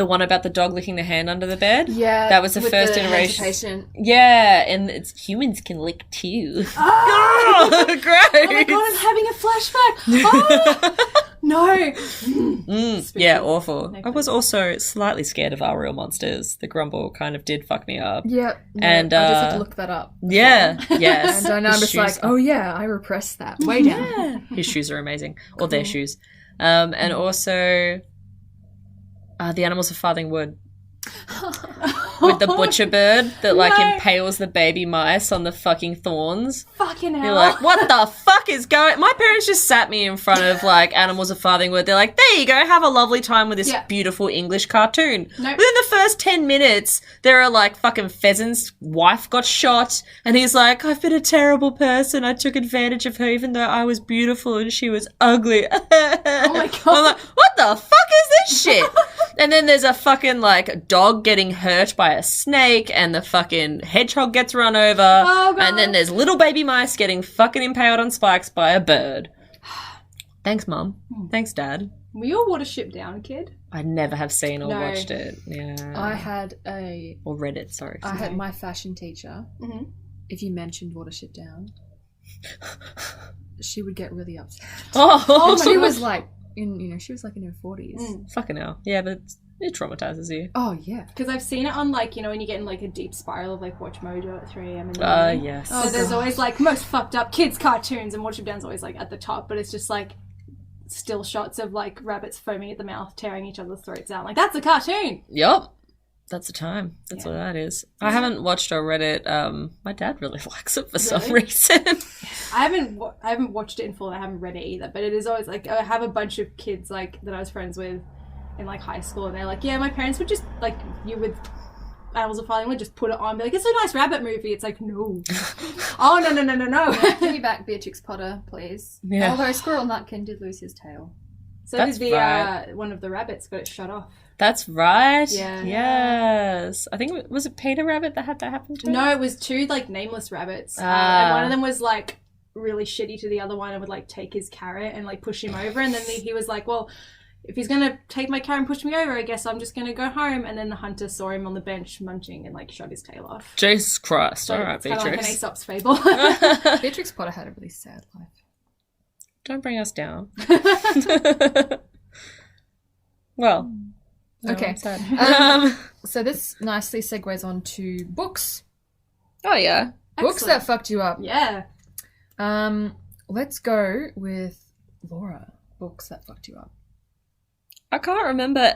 D: one about the dog licking the hand under the bed.
A: Yeah,
D: That was the
A: with
D: first iteration.
A: emancipation.
D: Yeah, and it's humans can lick too.
F: Oh,
D: Oh, great.
F: oh my god! I'm having a flashback. Oh no!
D: Yeah, awful. I was also slightly scared of Our Real Monsters. The Grumble kind of did fuck me up.
A: Yeah, no,
D: And,
A: I just had to look that up.
D: Yeah, yes.
A: And I'm
D: His
A: just like,
D: shoes-
A: oh yeah, I repressed that way down.
D: His shoes are amazing. Or their shoes. And also the Animals of Farthing Wood. With the butcher bird that like
F: No.
D: impales the baby mice on the fucking thorns.
F: Fucking hell!
D: You're like, what the fuck is going? My parents just sat me in front of like Animals of Farthing Wood. They're like, there you go, have a lovely time with this
F: Yeah.
D: beautiful English cartoon.
F: Nope.
D: Within the first 10 minutes, there are like fucking Pheasant's wife got shot, and he's like, I've been a terrible person. I took advantage of her even though I was beautiful and she was ugly. Oh
F: my God.
D: I'm like, what the fuck is this shit? And then there's a fucking like dog getting hurt by a snake, and the fucking hedgehog gets run over.
F: Oh, God.
D: And then there's little baby mice getting fucking impaled on spikes by a bird. Thanks, Mum. Thanks, Dad.
F: Were you a Watership Down kid?
D: I never have seen or
F: No.
D: watched it. Yeah.
A: I had
D: Or read it, sorry.
A: I had my fashion teacher.
F: Mhm.
A: If you mentioned Watership Down, she would get really upset.
D: Oh,
A: She was like she was like in her 40s.
D: fucking hell. Yeah, but it traumatizes you.
A: Oh yeah.
F: Because I've seen it on like when you get in like a deep spiral of like Watch Mojo at 3 a.m. in the morning.
D: Yes.
F: So there's always like most fucked up kids cartoons, and Watership Down's always like at the top, but it's just like still shots of like rabbits foaming at the mouth, tearing each other's throats out. Like, that's a cartoon.
D: Yup. That's the time. That's what that is. I haven't watched or read it. My dad really likes it for some reason.
F: I haven't watched it in full. I haven't read it either. But it is always like, I have a bunch of kids like that I was friends with in like high school, and they're like, yeah, my parents would just like, you with Animals of Farthing Wood, just put it on, be like, it's a nice rabbit movie. It's like, no. Oh, no.
G: Give me back Beatrix Potter, please.
D: Yeah.
G: Although Squirrel Nutkin did lose his tail.
F: So
D: That's
F: did the
D: right.
F: one of the rabbits got it shut off.
D: That's right.
F: Yeah.
D: Yes. I think, was it Peter Rabbit that had that happen to?
F: No, it was two like nameless rabbits.
D: Ah.
F: And one of them was like really shitty to the other one and would like take his carrot and like push him over. And then he was like, well, if he's going to take my carrot and push me over, I guess I'm just going to go home. And then the hunter saw him on the bench munching and like shut his tail off.
D: Jesus Christ.
F: So
D: All right,
F: it's kind of like an
D: Beatrix.
F: Aesop's fable.
A: Beatrix Potter had a really sad life.
D: Don't bring us down. Well. no,
A: Okay.
D: I'm sad.
A: So this nicely segues on to books.
D: Oh, yeah.
A: Books that fucked you up.
F: Yeah.
A: Let's go with Laura. Books that fucked you up.
D: I can't remember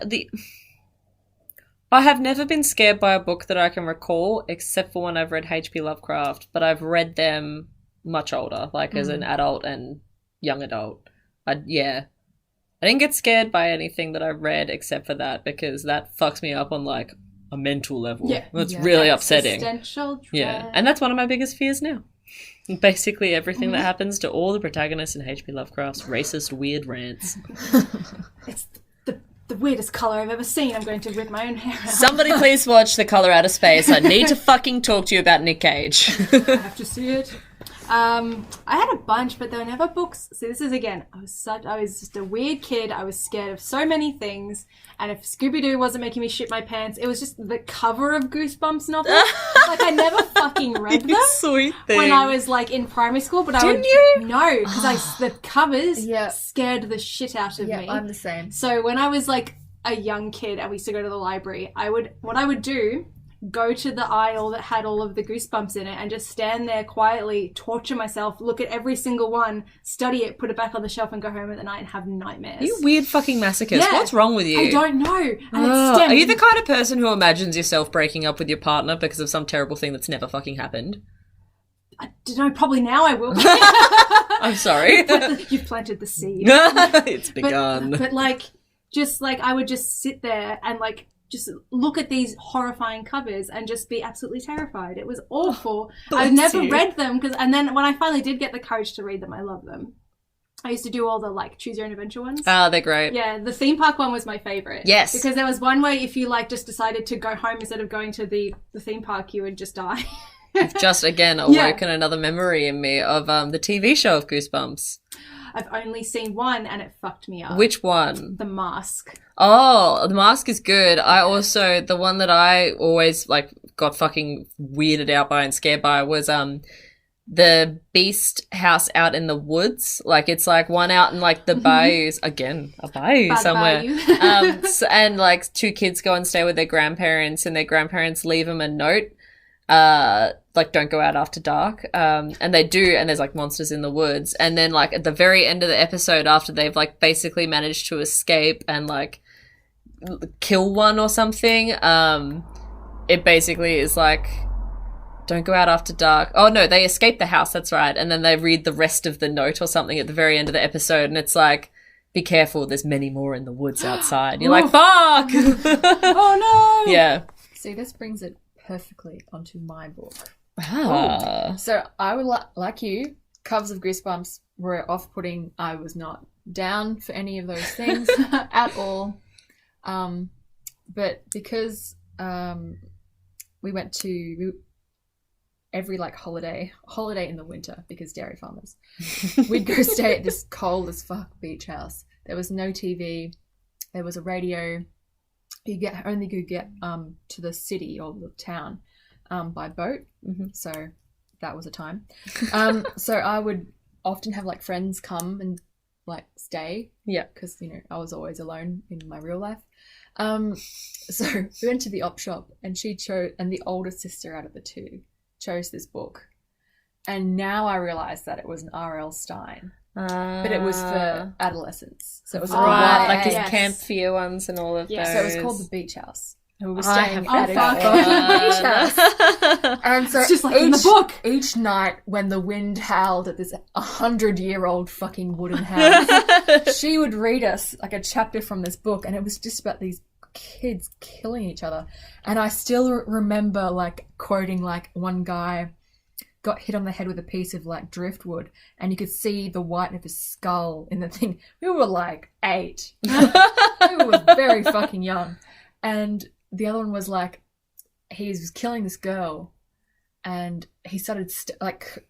D: I have never been scared by a book that I can recall, except for when I've read H.P. Lovecraft, but I've read them much older, like as an adult and young adult. I didn't get scared by anything that I read except for that, because that fucks me up on like a mental level.
F: Yeah.
D: That's
A: Yeah.
D: really upsetting.
F: Existential dread.
D: Yeah, and that's one of my biggest fears now. Basically everything that happens to all the protagonists in H.P. Lovecraft's racist, weird rants.
F: It's the weirdest colour I've ever seen. I'm going to rip my own hair out.
D: Somebody please watch The Colour Out of Space. I need to fucking talk to you about Nick Cage.
F: I have to see it. I had a bunch, but there were never books. See, this is again, I was just a weird kid. I was scared of so many things. And if Scooby-Doo wasn't making me shit my pants, it was just the cover of Goosebumps novels. Like, I never fucking read them
D: Sweet thing.
F: when I was like in primary school, but
D: Didn't you?
F: No, because the covers
A: Yeah.
F: scared the shit out of me.
A: I'm the same.
F: So when I was like a young kid and we used to go to the library, what I would do, go to the aisle that had all of the Goosebumps in it and just stand there quietly, torture myself, look at every single one, study it, put it back on the shelf and go home at the night and have nightmares.
D: You weird fucking masochist.
F: Yeah.
D: What's wrong with you?
F: I don't know. And it
D: Ugh.
F: stemmed.
D: Are you the kind of person who imagines yourself breaking up with your partner because of some terrible thing that's never fucking happened?
F: I don't know, probably now I will.
D: I'm sorry.
F: You've planted the seed.
D: It's begun.
F: But like, just like, I would just sit there and like, just look at these horrifying covers and just be absolutely terrified. It was awful. I've never read them and then when I finally did get the courage to read them, I love them. I used to do all the like choose your own adventure ones.
D: Oh, they're great.
F: Yeah, the theme park one was my favorite.
D: Yes.
F: Because there was one way if you like just decided to go home instead of going to the theme park, you would just die.
D: You've just again awoken another memory in me of the TV show of Goosebumps.
F: I've only seen one and it fucked me up.
D: Which one?
F: The Mask.
D: Oh, The Mask is good. I also, the one that I always like got fucking weirded out by and scared by was the Beast House out in the woods. Like it's like one out in like the bayous, again, a bayou
F: Bad
D: somewhere.
F: bayou.
D: And like two kids go and stay with their grandparents and their grandparents leave them a note. Like don't go out after dark, and they do, and there's like monsters in the woods, and then like at the very end of the episode, after they've like basically managed to escape and like kill one or something, it basically is like don't go out after dark. Oh no, they escape the house, that's right, and then they read the rest of the note or something at the very end of the episode, and it's like, be careful, there's many more in the woods outside. You're like, fuck.
F: Oh no.
D: Yeah.
A: See, this brings it perfectly onto my book.
D: Ah.
A: So I would like you, covers of Goosebumps were off-putting. I was not down for any of those things at all. But because we went to every like holiday in the winter, because dairy farmers, we'd go stay at this cold as fuck beach house. There was no TV. There was a radio. You only could get to the city or the town by boat.
D: Mm-hmm.
A: So that was a time. So I would often have like friends come and like stay.
D: Yeah.
A: Because, you know, I was always alone in my real life. So we went to the op shop and and the older sister out of the two chose this book. And now I realised that it was an R.L. Stein.
H: but it was for adolescents. So it was
D: right, like his
F: yes.
D: Camp Fear ones and all of
F: Yeah.
D: those.
H: So it was called the Beach House. And we were
D: I
H: staying
D: have
H: at
F: heard
H: a
F: of
H: fucking beach house. And so
F: It's just like in the book.
H: Each night when the wind howled at this 100-year-old fucking wooden house, she would read us like a chapter from this book, and it was just about these kids killing each other. And I still remember like quoting like one guy got hit on the head with a piece of like driftwood, and you could see the white of his skull in the thing. We were like 8. We were very fucking young. And the other one was like, he was killing this girl, and he started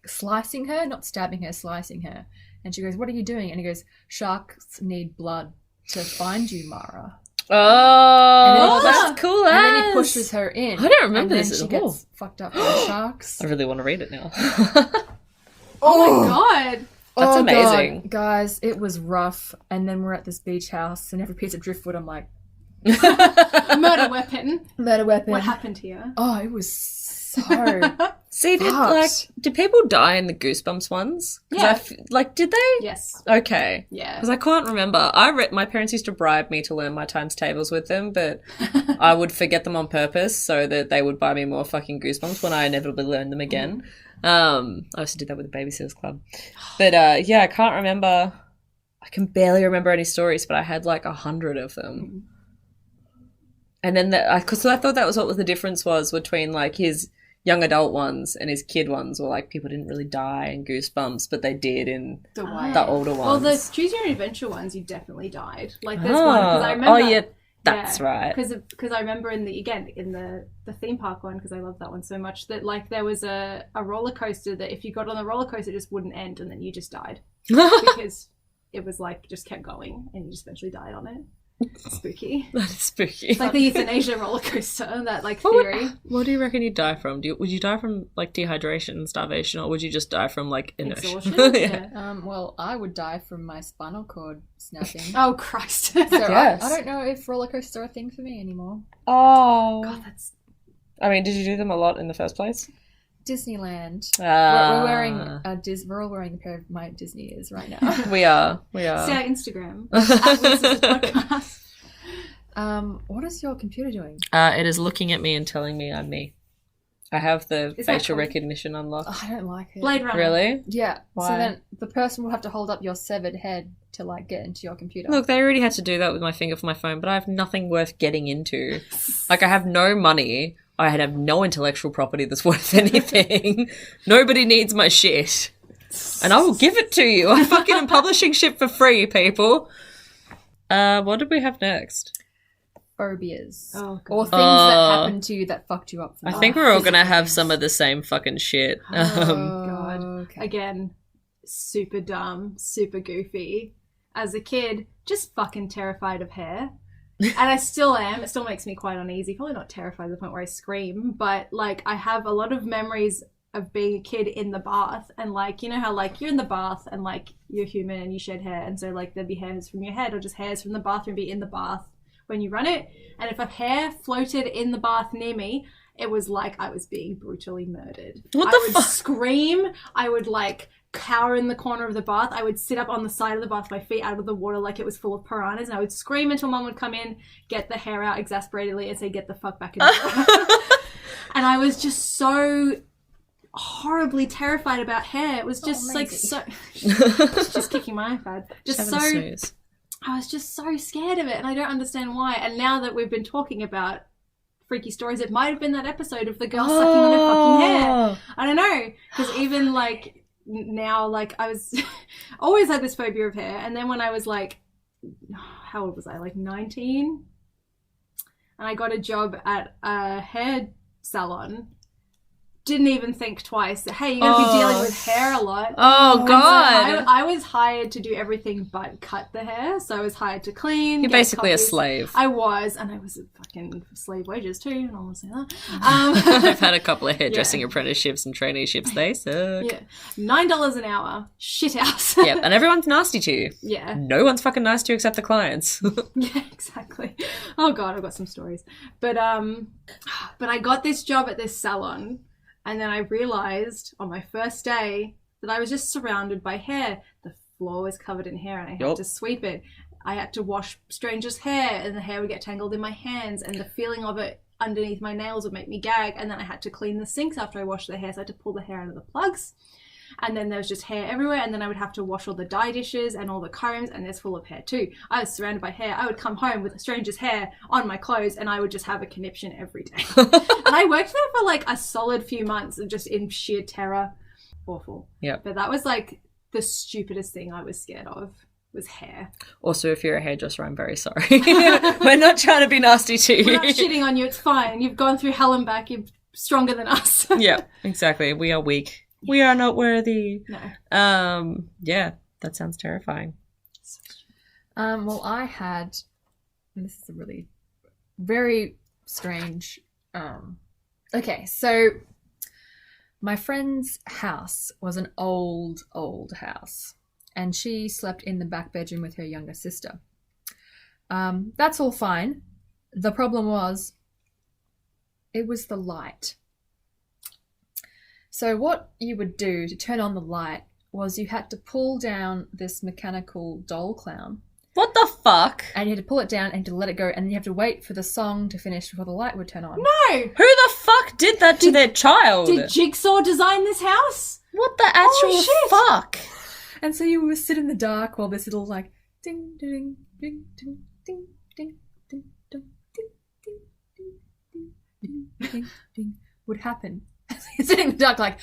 H: slicing her, not stabbing her, slicing her. And she goes, "What are you doing?" And he goes, "Sharks need blood to find you, Mara."
D: Oh,
H: And
D: that's cool.
H: And then he pushes her in.
D: I don't remember
H: and then
D: this
H: she
D: at all.
H: gets fucked up by sharks.
D: I really want to read it now.
F: Oh my god.
D: That's amazing.
H: God, guys, it was rough. And then we're at this beach house, and every piece of driftwood, I'm like,
F: A murder weapon.
H: murder weapon.
F: What happened here?
H: Oh, it was so
D: See, did people die in the Goosebumps ones? 'Cause
F: Yeah.
D: did they?
F: Yes.
D: Okay.
F: Yeah.
D: Because I can't remember. My parents used to bribe me to learn my times tables with them, but I would forget them on purpose so that they would buy me more fucking Goosebumps when I inevitably learned them again. I also did that with the Babysitters Club. But yeah, I can't remember. I can barely remember any stories, but I had like 100 of them. And then, because I thought that was what the difference was between like his young adult ones and his kid ones, were like people didn't really die in Goosebumps, but they did in
F: The white.
D: the older
F: Well,
D: ones.
F: the Choose Your Own Adventure ones, you definitely died. Like there's one because I remember.
D: Oh yeah, that's right.
F: Because I remember in the theme park one, because I love that one so much, that like there was a roller coaster that if you got on the roller coaster it just wouldn't end, and then you just died because it was like just kept going and you just eventually died on it. Spooky.
D: That is spooky.
F: It's like the euthanasia roller coaster, that like theory.
D: What do you reckon you'd die from? Would you die from like dehydration and starvation, or would you just die from like inertia?
F: Exhaustion.
D: Yeah.
H: well, I would die from my spinal cord snapping.
F: Oh Christ.
H: So
D: Yes.
H: I don't know if roller coasters are a thing for me anymore.
D: Oh.
F: God, that's
D: I mean, did you do them a lot in the first place?
H: Disneyland.
D: Ah.
H: We're wearing we're all wearing a pair of my Disney ears right now.
D: We are.
F: see our Instagram. Podcast.
H: What is your computer doing?
D: It is looking at me and telling me I'm me. I have the
F: Is that
D: facial
F: cool?
D: recognition unlocked.
H: Oh, I don't like it.
F: Blade Runner.
D: Really?
H: Yeah.
D: Why?
H: So then the person will have to hold up your severed head to like get into your computer.
D: Look, they already had to do that with my finger for my phone, but I have nothing worth getting into. Like, I have no money. I have no intellectual property that's worth anything. Nobody needs my shit. And I will give it to you. I fucking am publishing shit for free, people. What did we have next?
H: Phobias.
F: Oh, God.
H: Or things that happened to you that fucked you up. For
D: I
H: life.
D: think we're all going to have some of the same fucking shit.
F: God.
H: Okay.
F: Again, super dumb, super goofy. As a kid, just fucking terrified of hair. And I still am. It still makes me quite uneasy. Probably not terrified to the point where I scream, but like I have a lot of memories of being a kid in the bath, and like, you know how like you're in the bath and like you're human and you shed hair, and so like there'd be hairs from your head or just hairs from the bathroom be in the bath when you run it. And if a hair floated in the bath near me, it was like I was being brutally murdered.
D: What
F: I
D: the
F: would
D: fuck?
F: scream. I would like cower in the corner of the bath. I would sit up on the side of the bath, my feet out of the water like it was full of piranhas, and I would scream until mum would come in, get the hair out exasperatedly and say, "Get the fuck back in the water." And I was just so horribly terrified about hair. It was just like so just kicking my iPad. Just
D: Having a
F: so
D: snooze.
F: I was just so scared of it, and I don't understand why. And now that we've been talking about freaky stories, it might have been that episode of the girl sucking on her fucking hair. I don't know, because even like now, like I was always had this phobia of hair, and then when I was like, how old was I? Like 19, and I got a job at a hair salon. Didn't even think twice. Hey, you're going to be dealing with hair a lot.
D: Oh,
F: And
D: God.
F: so I was hired to do everything but cut the hair. So I was hired to clean.
D: You're
F: get
D: basically a
F: copies.
D: slave.
F: I was, and I was a fucking slave wages too. I don't want to say that.
D: I've had a couple of hairdressing apprenticeships and traineeships. They suck.
F: Yeah, $9 an hour. Shit house.
D: Yep, and everyone's nasty to you.
F: Yeah.
D: No one's fucking nice to you except the clients.
F: Yeah, exactly. Oh God, I've got some stories. But I got this job at this salon, and then I realized on my first day that I was just surrounded by hair. The floor was covered in hair and I had
D: Yup.
F: to sweep it. I had to wash Stranger's hair and the hair would get tangled in my hands and the feeling of it underneath my nails would make me gag. And then I had to clean the sinks after I washed the hair, so I had to pull the hair out of the plugs. And then there was just hair everywhere, and then I would have to wash all the dye dishes and all the combs, and there's full of hair too. I was surrounded by hair. I would come home with a stranger's hair on my clothes, and I would just have a conniption every day. And I worked there for like a solid few months, and just in sheer terror. Awful.
D: Yeah.
F: But that was like the stupidest thing I was scared of, was hair.
D: Also, if you're a hairdresser, I'm very sorry. We're not trying to be nasty to you.
F: We're not shitting on you, it's fine. You've gone through hell and back, you're stronger than us.
D: Yeah, exactly. We are weak. We are not worthy.
F: No.
D: Yeah, that sounds terrifying.
H: Well, I had, and this is a really very strange. Okay, so my friend's house was an old house, and she slept in the back bedroom with her younger sister. That's all fine. The problem was, it was the light. So what you would do to turn on the light was you had to pull down this mechanical doll clown.
D: What the fuck?
H: And you had to pull it down and to let it go, and then you have to wait for the song to finish before the light would turn on.
F: No!
D: Who the fuck did that to their child?
F: Did Jigsaw design this house?
D: What the actual
F: shit.
D: fuck?
H: And so you would sit in the dark while this little like ding ding ding ding ding ding ding ding ding ding ding ding ding ding would happen. You're sitting in the dark like,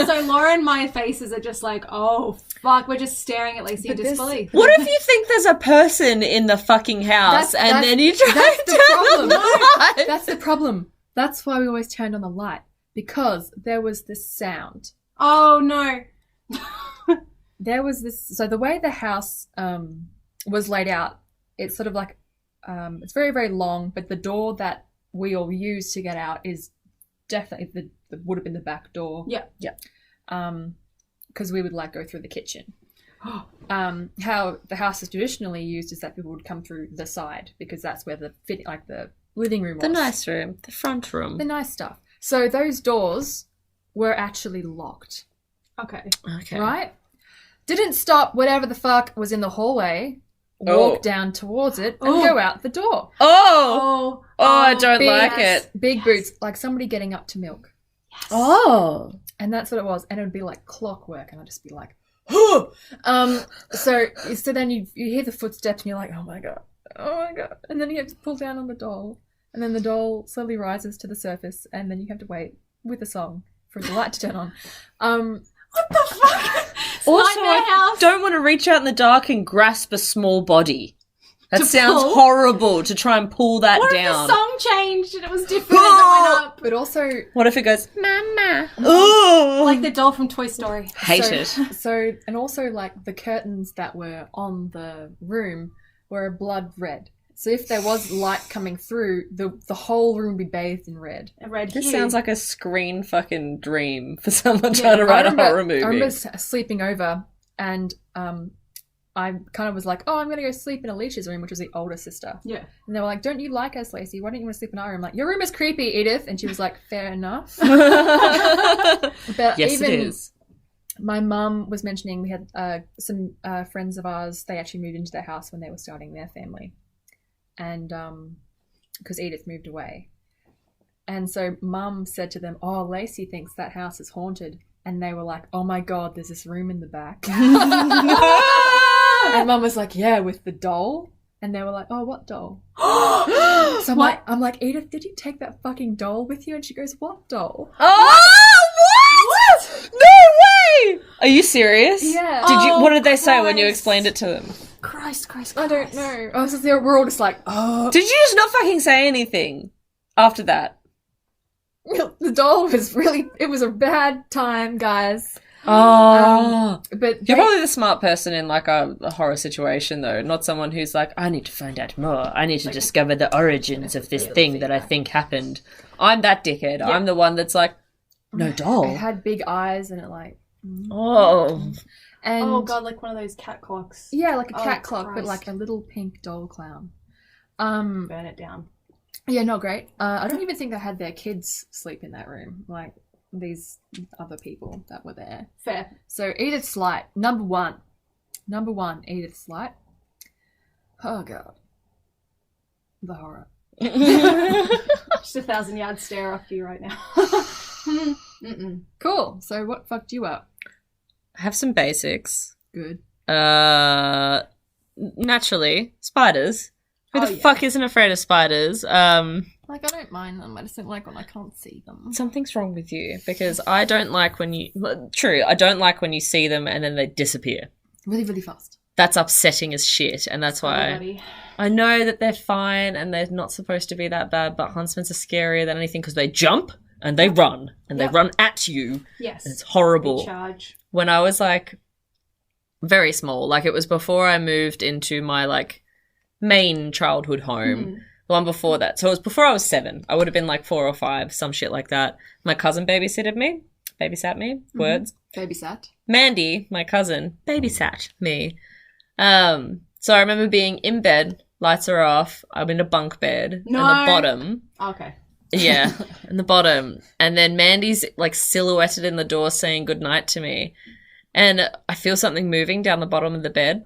F: So Laura and my faces are just like, oh fuck, we're just staring at Lacey in disbelief.
D: What if you think there's a person in the fucking house and then you try
H: that's
D: to
H: the
D: turn
H: problem.
D: the light?
H: That's the problem. That's why we always turned on the light, because there was this sound.
F: Oh no.
H: There was this. So the way the house was laid out, it's sort of like it's very, very long, but the door that we all use to get out is definitely would have been the back door.
F: Yeah.
H: Because we would like go through the kitchen. How the house is traditionally used is that people would come through the side, because that's where the living room was.
D: The nice room, the front room.
H: The nice stuff. So those doors were actually locked.
F: Okay.
H: Right? Didn't stop whatever the fuck was in the hallway, walk down towards it, and go out the door.
D: Oh, I don't
H: Big-
D: like it.
H: Big boots, like somebody getting up to milk.
D: Oh.
H: And that's what it was. And it would be like clockwork, and I'd just be like, oh! So then you hear the footsteps and you're like, oh my god. And then you have to pull down on the doll, and then the doll slowly rises to the surface, and then you have to wait with a song for the light to turn on.
F: What the fuck?
D: Also,
F: Nightmare
D: I
F: house.
D: don't want to reach out in the dark and grasp a small body. That
F: To
D: sounds
F: pull?
D: horrible, to try and pull that
F: What
D: down.
F: if the song changed and it was different as it went up?
H: But also,
D: What if it goes, Mama? Oh,
F: Like the doll from Toy Story.
D: hate
H: so,
D: it.
H: So, and also like the curtains that were on the room were blood red. So if there was light coming through, the whole room would be bathed in red.
F: A red
D: This
F: hue.
D: sounds like a screen fucking dream for someone trying to write a horror movie.
H: I remember sleeping over, and I kind of was like, oh, I'm going to go sleep in Alicia's room, which was the older sister.
F: Yeah.
H: And they were like, don't you like us, Lacey? Why don't you want to sleep in our room? I'm like, your room is creepy, Edith. And she was like, fair enough. But
D: Yes,
H: even
D: it is.
H: my mum was mentioning we had some friends of ours, they actually moved into their house when they were starting their family. And because Edith moved away. And so mum said to them, oh, Lacey thinks that house is haunted. And they were like, oh my God, there's this room in the back. And mum was like, yeah, with the doll. And they were like, oh, what doll? So I'm like, Edith, did you take that fucking doll with you? And she goes, what doll?
D: Oh, what? No way! Are you serious?
H: Yeah.
D: Did you? What did they say when you
F: Christ.
D: explained it to them?
F: Christ.
H: I don't know. I was just, we're all just like, oh.
D: Did you just not fucking say anything after that?
H: The doll was it was a bad time, guys.
D: Oh.
H: But
D: You're probably the smart person in like a horror situation though, not someone who's like, I need to find out more. I need to discover the origins of this thing that I think happened. I'm that dickhead. Yeah. I'm the one that's like, no doll.
H: it had big eyes and it like,
D: Oh.
H: and
F: Oh god, like one of those cat clocks.
H: yeah, like a cat clock, but
F: Christ.
H: like a little pink doll clown.
F: Burn it down.
H: Yeah, not great. I don't even think they had their kids sleep in that room. Like, these other people that were there.
F: Fair.
H: So Edith Slight, number one, Edith Slight. Oh god, the horror.
F: Just 1,000-yard stare off you right now.
H: Cool. So what fucked you up?
D: I have some basics.
H: Good.
D: Naturally, spiders. Who the fuck isn't afraid of spiders?
H: Like, I don't mind them. I just don't like when I can't see them.
D: Something's wrong with you, because I don't like when you... True, I don't like when you see them and then they disappear.
H: Really, really fast.
D: That's upsetting as shit, and that's why I know that they're fine and they're not supposed to be that bad, but huntsmen are scarier than anything because they jump and they run and they run at you.
F: Yes.
D: And it's horrible.
F: Recharge.
D: When I was like very small, like it was before I moved into my like main childhood home. The one before that. So it was before I was 7. I would have been like 4 or 5, some shit like that. My cousin babysat me. Words.
H: Babysat.
D: Mandy, my cousin, babysat me. So I remember being in bed, lights are off, I'm in a bunk bed, and the bottom.
F: Okay.
D: Yeah, in the bottom. And then Mandy's like silhouetted in the door saying goodnight to me. And I feel something moving down the bottom of the bed.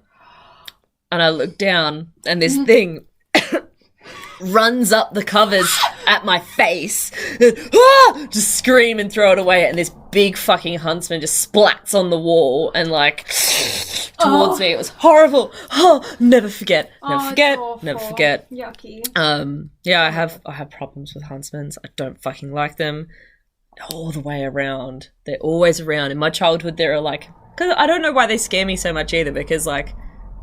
D: And I look down and this thing runs up the covers at my face. Just scream and throw it away. And this big fucking huntsman just splats on the wall and like towards me. It was horrible. Never forget. Never forget.
F: Yucky.
D: Yeah, I have problems with huntsmen. I don't fucking like them all the way around. They're always around. In my childhood, there are like, because I don't know why they scare me so much either, because like,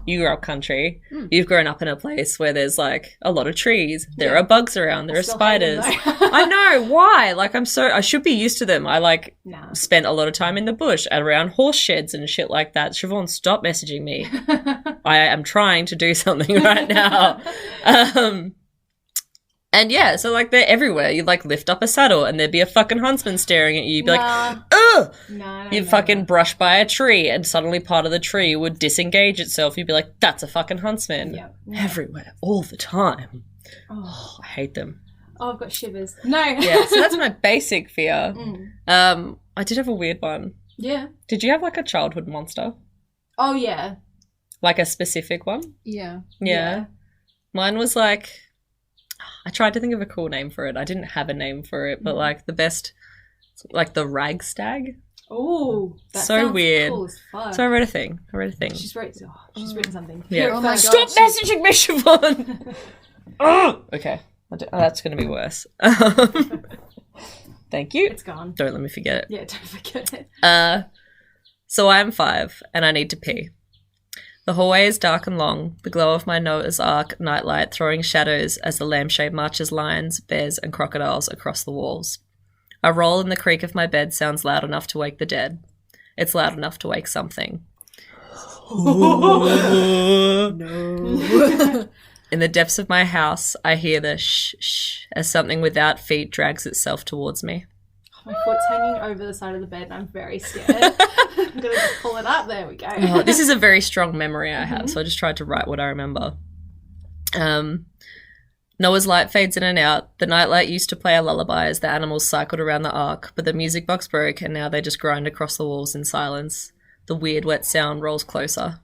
D: you grew up country. You've grown up in a place where there's like a lot of trees. There are bugs around. There are spiders. I know why. Like I should be used to them. I like spent a lot of time in the bush around horse sheds and shit like that. Siobhan, stop messaging me. I am trying to do something right now. And yeah, so like they're everywhere. You'd like lift up a saddle and there'd be a fucking huntsman staring at you. You'd be like, ugh! You'd fucking brush by a tree and suddenly part of the tree would disengage itself. You'd be like, that's a fucking huntsman. Everywhere, all the time. Oh, I hate them.
F: Oh, I've got shivers. No.
D: Yeah, so that's my basic fear. I did have a weird one.
F: Yeah.
D: Did you have like a childhood monster?
F: Oh, yeah.
D: Like a specific one?
H: Yeah.
D: Mine was like... I tried to think of a cool name for it. I didn't have a name for it, but like the best, like the rag stag.
F: Oh, that
D: so
F: sounds
D: weird.
F: Cool as fuck.
D: So I wrote a thing.
F: She's written something.
D: Yeah.
H: Oh my
D: Stop
H: God,
D: messaging me, Siobhan. Okay. That's going to be worse. Thank you.
F: It's gone.
D: Don't let me forget it.
F: Yeah, don't forget it.
D: So I am 5 and I need to pee. The hallway is dark and long, the glow of my Noah's Ark nightlight throwing shadows as the lampshade marches lions, bears and crocodiles across the walls. A roll in the creak of my bed sounds loud enough to wake the dead. It's loud enough to wake something. No. In the depths of my house, I hear the shh shh as something without feet drags itself towards me.
F: My foot's hanging over the side of the bed and I'm very scared. I'm going to just pull it up. There we go.
D: Oh, this is a very strong memory I have, so I just tried to write what I remember. Noah's light fades in and out. The nightlight used to play a lullaby as the animals cycled around the ark, but the music box broke and now they just grind across the walls in silence. The weird wet sound rolls closer.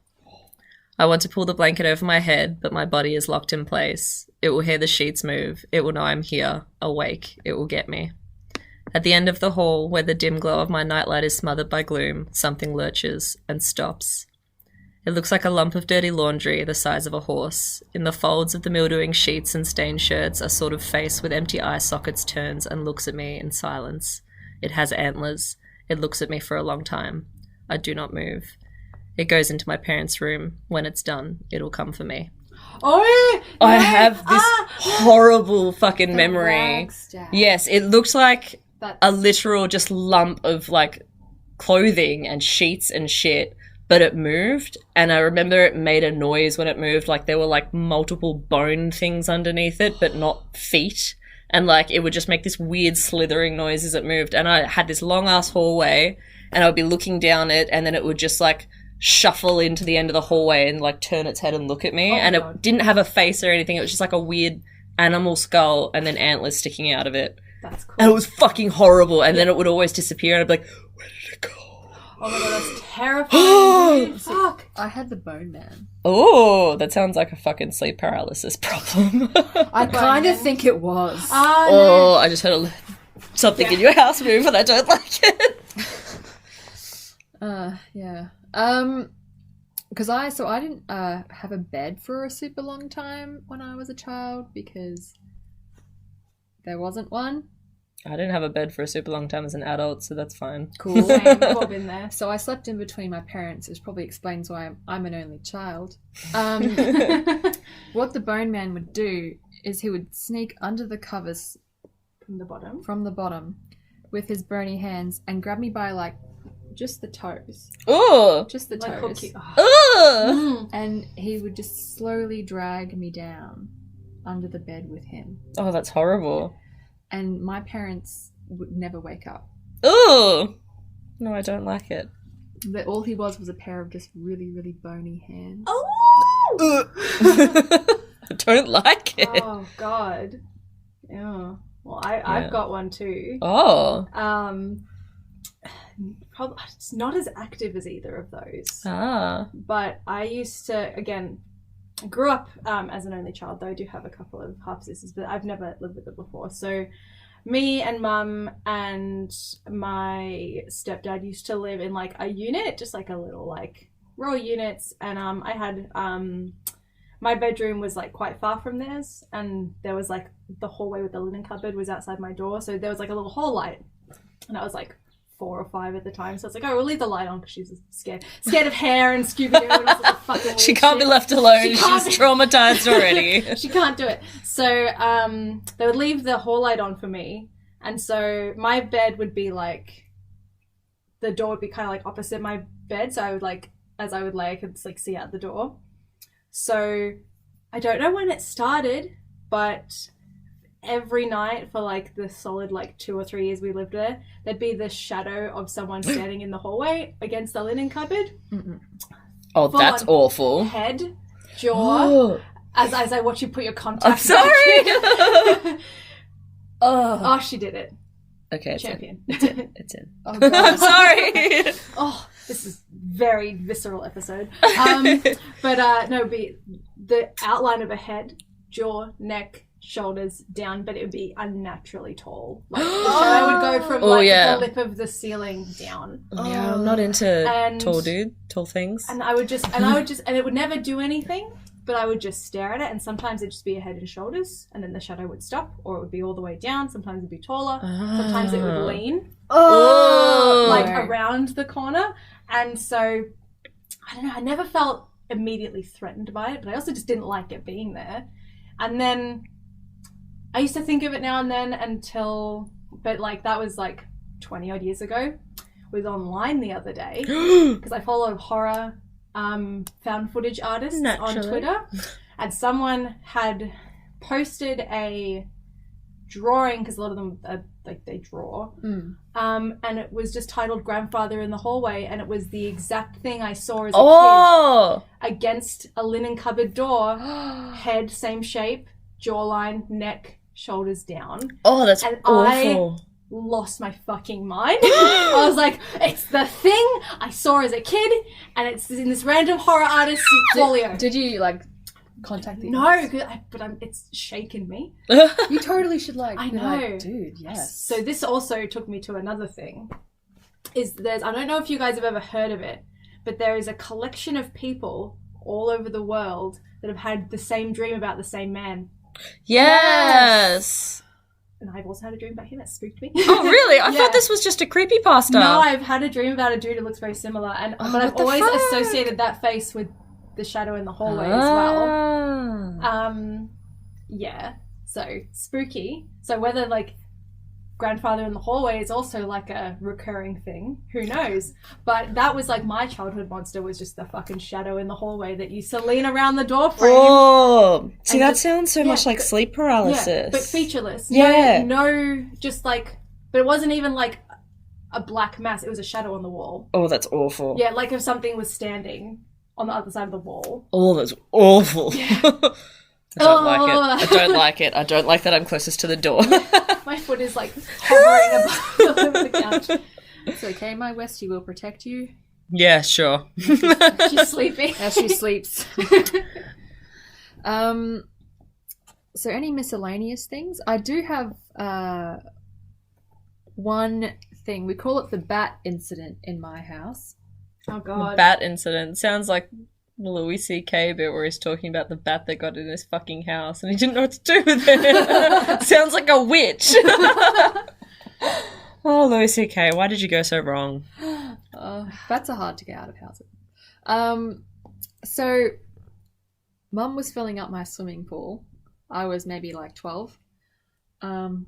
D: I want to pull the blanket over my head, but my body is locked in place. It will hear the sheets move. It will know I'm here, awake. It will get me. At the end of the hall, where the dim glow of my nightlight is smothered by gloom, something lurches and stops. It looks like a lump of dirty laundry the size of a horse. In the folds of the mildewing sheets and stained shirts, a sort of face with empty eye sockets turns and looks at me in silence. It has antlers. It looks at me for a long time. I do not move. It goes into my parents' room. When it's done, it'll come for me.
F: Oh,
D: I have this horrible fucking memory. Yes, it looks like a literal just lump of like clothing and sheets and shit, but it moved, and I remember it made a noise when it moved, like there were like multiple bone things underneath it but not feet, and like it would just make this weird slithering noise as it moved. And I had this long ass hallway and I would be looking down it and then it would just like shuffle into the end of the hallway and like turn its head and look at me. And it didn't have a face or anything. It was just like a weird animal skull and then antlers sticking out of it.
F: That's cool.
D: And it was fucking horrible. And then it would always disappear, and I'd be like, where did it go?
F: Oh my god, that's terrifying. Dude. Fuck.
H: I had the Bone Man.
D: Oh, that sounds like a fucking sleep paralysis problem.
H: I kind of think it was.
D: Oh, I just heard something in your house move, and I don't like it.
H: Yeah. Because I didn't have a bed for a super long time when I was a child because there wasn't one.
D: I didn't have a bed for a super long time as an adult, so that's fine.
H: Cool.
F: Same, we've all been there.
H: So I slept in between my parents, which probably explains why I'm an only child. What the Bone Man would do is he would sneak under the covers
F: From the bottom.
H: with his bony hands and grab me by like just the toes.
D: Ooh!
H: Just the
F: Like
H: toes.
F: hook you. Oh.
D: Ooh!
H: And he would just slowly drag me down under the bed with him.
D: Oh, that's horrible.
H: And my parents would never wake up.
D: Ooh! No, I don't like it.
H: But all he was a pair of just really, really bony hands.
D: I don't like it.
F: Oh god. Yeah. Well, I've got one too.
D: Oh.
F: Probably it's not as active as either of those.
D: Ah.
F: But I used to, again, I grew up as an only child, though I do have a couple of half sisters, but I've never lived with them before. So me and mum and my stepdad used to live in like a unit, just like a little like row units, and I had my bedroom was like quite far from theirs, and there was like the hallway with the linen cupboard was outside my door, so there was like a little hall light, and I was like 4 or 5 at the time, so it's like, oh, we'll leave the light on because she's scared of hair and Scooby-Doo and all sorts of fucking weird
D: She can't
F: shit.
D: be left alone.
F: She
D: She's
F: can't be-
D: traumatized already.
F: She can't do it. So they would leave the hall light on for me, and so my bed would be like, the door would be kind of like opposite my bed, so I would like, as I would lay, I could like see out the door. So I don't know when it started, but every night for like the solid like 2 or 3 years we lived there, there'd be the shadow of someone standing in the hallway against the linen cupboard.
D: Oh, that's
F: Full on
D: awful.
F: Head, jaw, as I watch you put your contact
D: I'm sorry.
F: back in.
H: Oh,
F: Oh, she did it.
D: Okay, it's in.
F: Champion.
D: It's in.
H: oh
D: I'm
H: God.
D: sorry.
F: Oh, this is very visceral episode. But no, be the outline of a head, jaw, neck, shoulders down, but it would be unnaturally tall. Like the shadow would go from like the lip of the ceiling down.
D: Yeah, I'm not into
F: And-
D: tall things.
F: And I would just, and it would never do anything, but I would just stare at it, and sometimes it'd just be a head and shoulders, and then the shadow would stop, or it would be all the way down. Sometimes it'd be taller. Sometimes it would lean like around the corner. And so, I don't know, I never felt immediately threatened by it, but I also just didn't like it being there. And then I used to think of it now and then but like that was like 20 odd years ago. Was online the other day because I follow horror found footage artists on Twitter, and someone had posted a drawing, because a lot of them like they draw, and it was just titled "Grandfather in the Hallway," and it was the exact thing I saw as a kid against a linen cupboard door. Head same shape, jawline, neck, shoulders down.
D: Oh, that's
F: And
D: awful.
F: Lost my fucking mind. I was like, it's the thing I saw as a kid, and it's in this random horror artist's folio.
H: Did you like contact the
F: No,
H: artist?
F: but it's shaken me.
H: You totally should like.
F: I
H: be
F: know.
H: like, dude. Yes.
F: So this also took me to another thing. I don't know if you guys have ever heard of it, but there is a collection of people all over the world that have had the same dream about the same man.
D: Yes.
F: And I've also had a dream about him. It spooked me.
D: Oh, really? I
F: Yeah.
D: thought this was just a creepypasta.
F: No, I've had a dream about a dude who looks very similar, but I've
D: what the
F: always
D: fuck?
F: associated that face with the shadow in the hallway as well.
D: Ah.
F: Yeah. So spooky. So whether like grandfather in the hallway is also like a recurring thing, who knows? But that was like my childhood monster, was just the fucking shadow in the hallway that used to lean around the door frame.
D: Oh, see,
F: And
D: that
F: just-
D: sounds so much like
F: but-
D: sleep paralysis.
F: Yeah, but featureless.
D: Yeah.
F: No, just like, but it wasn't even like a black mass. It was a shadow on the wall.
D: Oh, that's awful.
F: Yeah, like if something was standing on the other side of the wall.
D: Oh, that's awful. I don't like it.
F: Oh.
D: I don't like it. I don't like that I'm closest to the door.
F: My foot is like hovering above the couch.
H: It's okay, my Westie will protect you.
D: Yeah, sure.
F: She's sleeping.
H: As she sleeps. So any miscellaneous things? I do have one thing. We call it the bat incident in my house.
F: Oh god.
D: Bat incident. Sounds like the Louis C.K. bit where he's talking about the bat that got in his fucking house and he didn't know what to do with it. Sounds like a witch. Oh, Louis C.K., why did you go so wrong?
H: Bats are hard to get out of houses. So Mum was filling up my swimming pool. I was maybe like 12. And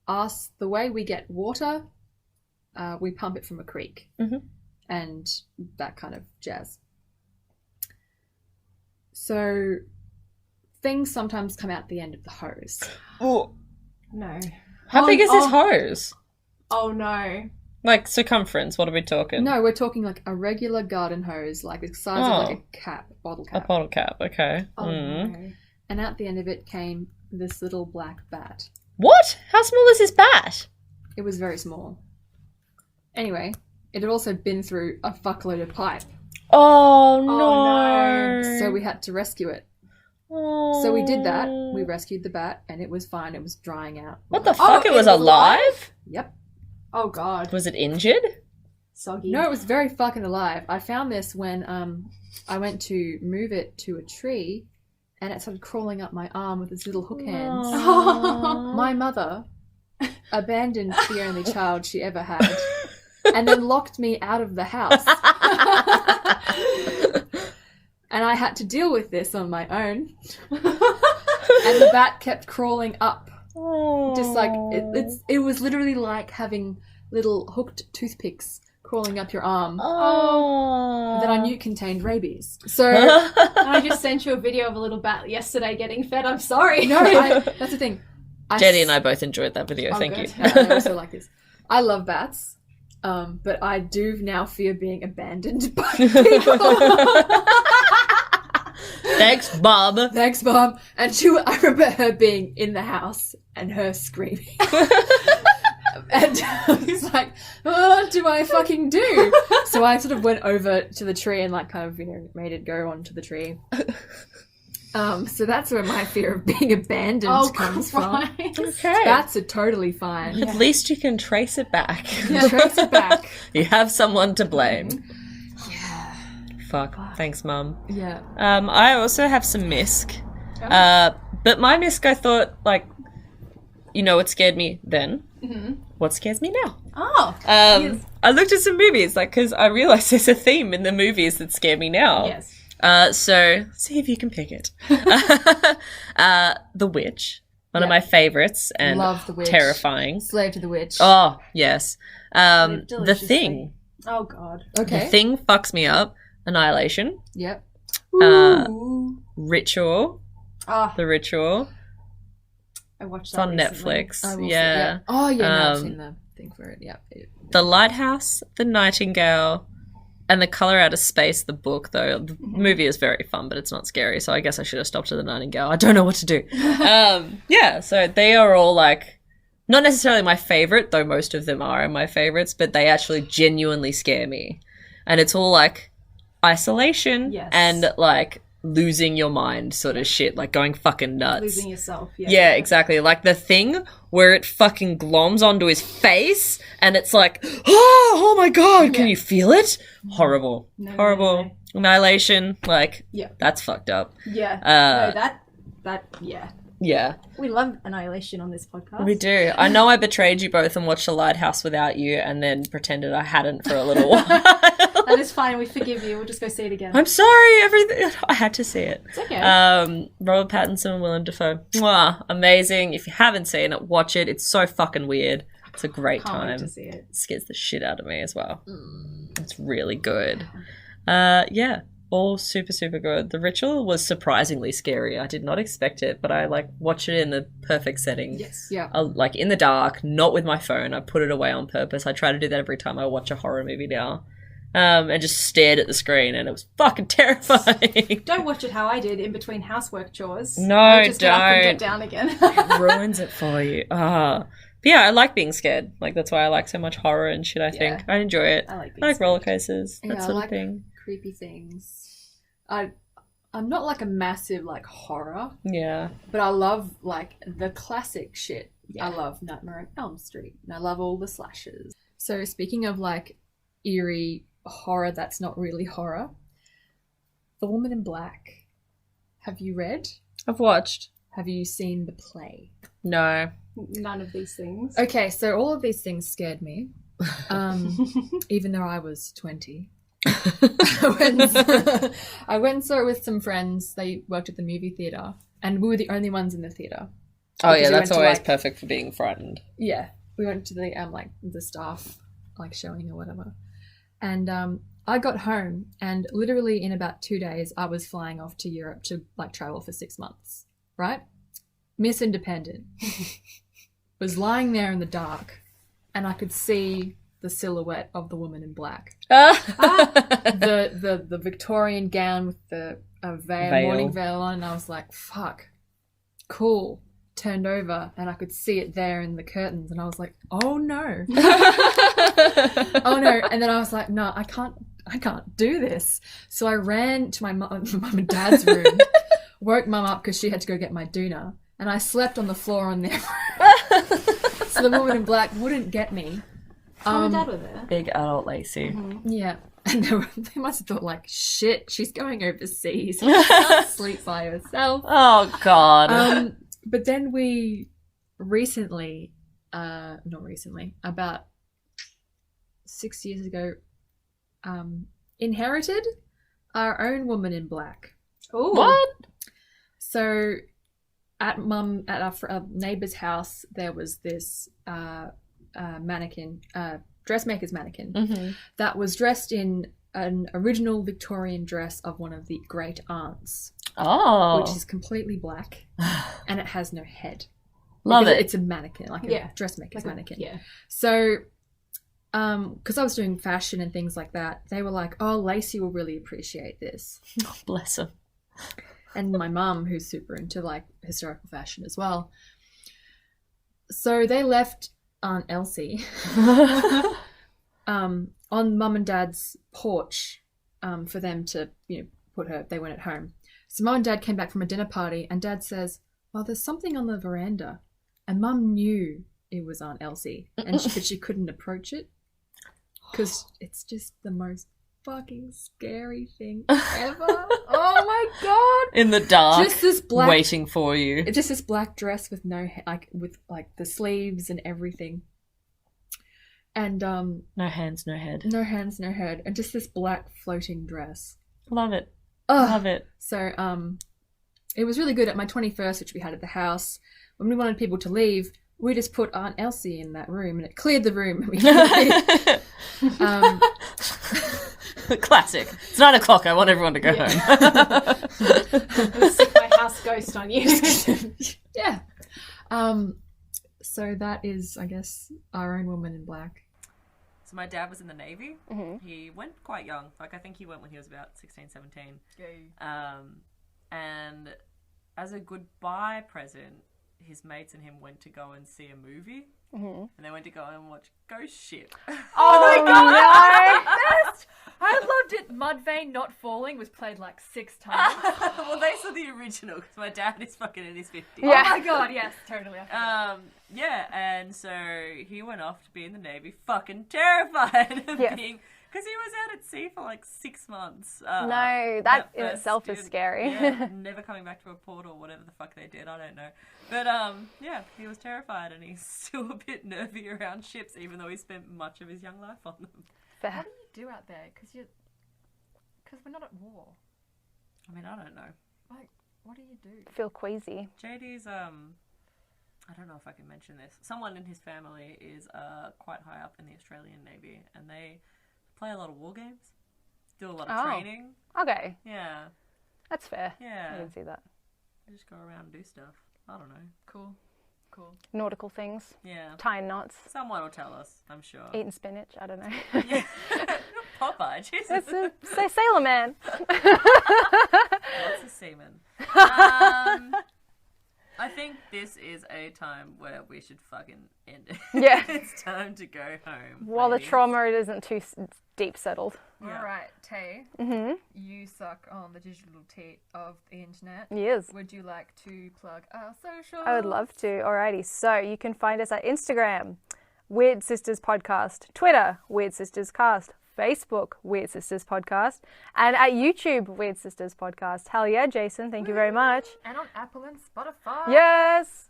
H: the way we get water, we pump it from a creek.
D: Mm-hmm.
H: And that kind of jazz. So things sometimes come out the end of the hose.
D: Oh.
F: No.
D: How big is this hose?
F: Oh no.
D: Like circumference, what are we talking?
H: No, we're talking like a regular garden hose, like the size of like a cap, bottle cap.
D: A bottle cap, okay.
F: Oh no.
H: And out the end of it came this little black bat.
D: What? How small is this bat?
H: It was very small. Anyway, it had also been through a fuckload of pipe.
D: Oh no.
F: Oh, no.
H: So we had to rescue it.
D: Oh.
H: So we did that. We rescued the bat and it was fine. It was drying out.
D: What the fuck? It was alive?
H: Yep.
F: Oh god.
D: Was it injured?
F: Soggy.
H: No, it was very fucking alive. I found this when I went to move it to a tree and it started crawling up my arm with its little hook hands. My mother abandoned the only child she ever had and then locked me out of the house. And I had to deal with this on my own. And the bat kept crawling up. Just like, it was literally like having little hooked toothpicks crawling up your arm that I knew contained rabies. So
F: I just sent you a video of a little bat yesterday getting fed. I'm sorry.
H: no, that's the thing.
D: Jenny and I both enjoyed that video. Thank
F: good.
D: you.
H: I also like this. I love bats, but I do now fear being abandoned by people.
D: Thanks, Bob.
H: Thanks, Mom. And I remember her being in the house and her screaming. And I was like, what do I fucking do? So I sort of went over to the tree and like kind of, made it go onto the tree. So that's where my fear of being abandoned comes from.
D: Okay.
H: Bats are totally fine.
D: At least you can trace it back.
H: Trace it back.
D: You have someone to blame. Fuck. Thanks, Mum.
H: Yeah.
D: I also have some misc. But my misc, I thought, like, what scared me then? Mm-hmm. What scares me now?
F: Oh.
D: Yes. I looked at some movies, like, because I realised there's a theme in the movies that scare me now.
F: Yes.
D: So, see if you can pick it. The Witch. One of my favourites and
H: Love The Witch.
D: Terrifying.
H: Slave to the Witch.
D: Oh, yes. The
F: Deliciously.
D: Thing.
F: Oh god.
H: Okay.
D: The Thing fucks me up. Annihilation.
H: Yep.
D: Ritual.
F: Oh,
D: The Ritual.
F: I watched
D: It's
F: that
D: on
F: recently.
D: Netflix.
H: I will say-
D: Yeah.
H: Oh, yeah, no, I've seen the thing for it. Yeah.
D: The Lighthouse, The Nightingale, and The Colour Out of Space, the book, though. The movie is very fun, but it's not scary, so I guess I should have stopped at The Nightingale. I don't know what to do. So they are all, like, not necessarily my favourite, though most of them are my favourites, but they actually genuinely scare me. And it's all, like, isolation and, like, losing your mind sort of shit, like going fucking nuts.
F: Losing yourself.
D: Yeah, exactly. Like the Thing where it fucking gloms onto his face and it's like, oh my god, can you feel it? Horrible. Horrible.
F: No.
D: Annihilation, like,
F: Yeah.
D: that's fucked up.
F: Yeah.
D: Yeah.
F: We love Annihilation on this podcast.
D: We do. I know I betrayed you both and watched The Lighthouse without you and then pretended I hadn't for a little while.
F: That is fine. We forgive you. We'll just go see it again.
D: I'm sorry, everything. I had to see it.
F: It's okay.
D: Robert Pattinson and Willem Dafoe. Mwah, amazing. If you haven't seen it, watch it. It's so fucking weird. It's a great
F: Can't
D: time.
F: wait to see it.
D: Scares the shit out of me as well. It's really good. Yeah, all super, super good. The Ritual was surprisingly scary. I did not expect it, but I watch it in the perfect setting.
H: Yes. Yeah.
D: Like in the dark, not with my phone. I put it away on purpose. I try to do that every time I watch a horror movie now. and just stared at the screen, and it was fucking terrifying.
F: Don't watch it how I did in between housework chores.
D: No,
F: I just get up and
D: don't.
F: get down again.
D: It ruins it for you. But yeah, I like being scared. Like, that's why I like so much horror and shit, I think. I enjoy it.
F: I like
D: I
F: being
D: like roller
F: scared.
D: coasters, that
H: Yeah,
D: sort
H: I like
D: of thing.
H: creepy things. I'm not like a massive like horror,
D: Yeah.
H: but I love like the classic shit.
D: Yeah.
H: I love Nightmare on Elm Street, and I love all the slashers. So speaking of like eerie horror that's not really horror, The Woman in Black. Have you read?
D: I've watched.
H: Have you seen the play?
D: No.
F: None of these things.
H: Okay, so all of these things scared me, even though I was 20. I went and saw it with some friends. They worked at the movie theatre, and we were the only ones in the theatre.
D: Oh,
H: Because
D: yeah,
H: we
D: that's
H: went to,
D: always
H: like-
D: perfect for being frightened.
H: Yeah, we went to the like the staff like showing or whatever, and I got home, and literally in about 2 days I was flying off to Europe to like travel for 6 months. Right, Miss Independent was lying there in the dark, and I could see the silhouette of the woman in black. The Victorian gown with the
D: Veil.
H: morning veil on, and I was like, fuck, cool. Turned over, and I could see it there in the curtains, and I was like, oh no. Oh no. And then I was like, no, I can't do this. So I ran to my mum and dad's room, woke mum up because she had to go get my doona, and I slept on the floor on their room. So the woman in black wouldn't get me.
F: Mum and Dad were there.
D: Big adult Lacey.
H: Yeah. And they must have thought, like, shit, she's going overseas. She can't sleep by herself.
D: Oh, God.
H: But then we recently, about 6 years ago, inherited our own woman in black.
F: Ooh.
D: What?
H: So at our neighbour's house, there was this mannequin, dressmaker's mannequin,
D: Mm-hmm.
H: that was dressed in an original Victorian dress of one of the great aunts,
D: Oh.
H: which is completely black, and it has no head.
D: Love
H: Because
D: it.
H: It's a mannequin, like a
F: Yeah.
H: dressmaker's mannequin.
F: Yeah.
H: So, because I was doing fashion and things like that, they were like, "Oh, Lacey will really appreciate this."
D: Bless her.
H: And my mum, who's super into like historical fashion as well. So they left Aunt Elsie on Mum and Dad's porch for them to, put her. They weren't at home. So Mum and Dad came back from a dinner party, and Dad says, "Well, there's something on the veranda," and Mum knew it was Aunt Elsie, but she couldn't approach it because it's just the most fucking scary thing ever. Oh my god!
D: In the dark,
H: Just this black,
D: waiting for you.
H: just this black dress with no with the sleeves and everything, and
D: No hands, no head.
H: no hands, no head, and just this black floating dress.
D: Love it.
H: Ugh.
D: Love it.
H: So it was really good at my 21st, which we had at the house. When we wanted people to leave, we just put Aunt Elsie in that room, and it cleared the room. And we could leave.
D: Classic. It's 9 o'clock. I want everyone to go home.
F: I'll stick my house ghost on you.
H: Yeah. So that is, I guess, our own woman in black.
B: So my dad was in the Navy.
E: Mhm.
B: He went quite young. Like, I think he went when he was about 16, 17. And as a goodbye present, his mates and him went to go and see a movie.
E: Mhm.
B: And they went to go and watch Ghost Ship.
H: Oh my god!
A: Best! I loved it. Mudvayne Not Falling was played like 6 times.
B: Well, they saw the original because my dad is fucking in his 50s.
E: Yeah.
A: Oh my god, yes, totally. I forgot.
B: Yeah, and so he went off to be in the Navy, fucking terrified of
E: Yes.
B: being, because he was out at sea for like 6 months.
E: No, that in
B: first
E: itself is
B: stint.
E: scary.
B: Yeah, never coming back to a port or whatever the fuck they did, I don't know. But yeah, he was terrified, and he's still a bit nervy around ships, even though he spent much of his young life on them.
A: What
E: Fair.
A: do you do out there? Because we're not at war.
B: I mean, I don't know.
A: What do you do?
E: Feel queasy.
B: JD's I don't know if I can mention this. Someone in his family is quite high up in the Australian Navy, and they play a lot of war games, do a lot of
E: Oh.
B: training.
E: Okay,
B: Yeah,
E: that's fair. I
B: yeah.
E: can see that.
B: They just go around and do stuff. I don't know.
A: Cool.
E: Nautical things,
B: Yeah.
E: tying knots,
B: Someone will tell us, I'm sure.
E: eating spinach. I don't know.
B: Yeah.
D: Popeye. Jesus.
E: Say Sailor Man.
D: Lots of semen. I think this is a time where we should fucking end it.
E: Yeah.
D: It's time to go home.
E: While the
D: ladies.
E: trauma isn't too deep settled.
D: Yeah.
A: All right, Tay.
E: Mm-hmm.
A: You suck on the digital teat of the internet.
E: Yes.
A: Would you like to plug our socials?
E: I would love to. Alrighty. So you can find us at Instagram, Wyrd Sisters Podcast, Twitter, Wyrd Sisters Cast, Facebook, Wyrd Sisters Podcast, and at YouTube, Wyrd Sisters Podcast. Hell yeah, Jason. Thank you very much.
A: And on Apple and Spotify.
E: Yes.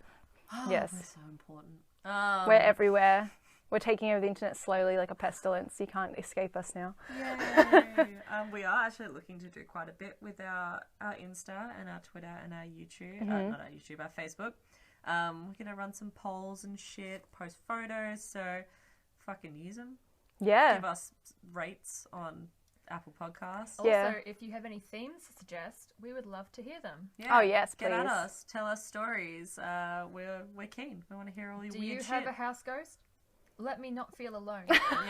E: Yes.
D: That's so important.
E: We're everywhere. We're taking over the internet slowly like a pestilence. You can't escape us now.
D: Yay. We are actually looking to do quite a bit with our Insta and our Twitter and our YouTube. Not our YouTube, our Facebook. We're going to run some polls and shit, post photos, so fucking use them.
E: Yeah.
D: Give us rates on Apple Podcasts.
A: Also,
E: Yeah.
A: if you have any themes to suggest, we would love to hear them.
D: Yeah,
E: Oh, yes,
D: Get at
E: please.
D: us. Tell us stories. We're keen. We want to hear all your
A: Do
D: weird
A: you
D: shit.
A: have a house ghost? Let me not feel alone.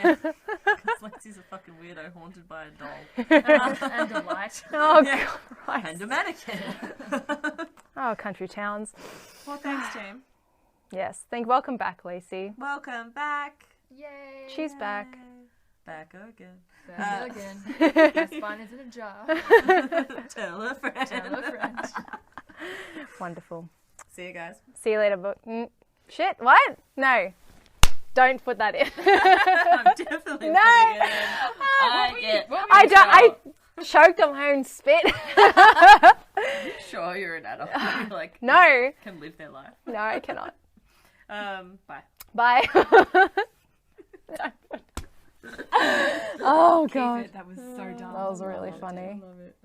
D: Yeah. Because Lacey's a fucking weirdo haunted by a doll.
A: And a light.
E: Oh,
D: Yeah.
E: Christ.
D: And a mannequin.
E: Oh, country towns.
D: Well, thanks, team.
E: Yes. Welcome back, Lacey.
D: Welcome back.
A: Yay.
E: She's back.
D: Back again.
A: Back again. My spine is in a jar.
D: Tell a friend.
A: Tell a friend.
E: Wonderful.
D: See you guys.
E: See you later. Shit. What? No. Don't put that in.
D: I'm definitely
E: No.
D: putting it in.
E: I choked on my own spit.
D: Sure, you're an adult. You, like,
E: No.
D: can live their life.
E: No, I cannot.
D: Bye.
E: Bye. Oh, God.
A: That was so dumb.
E: That was really funny.
A: I love it.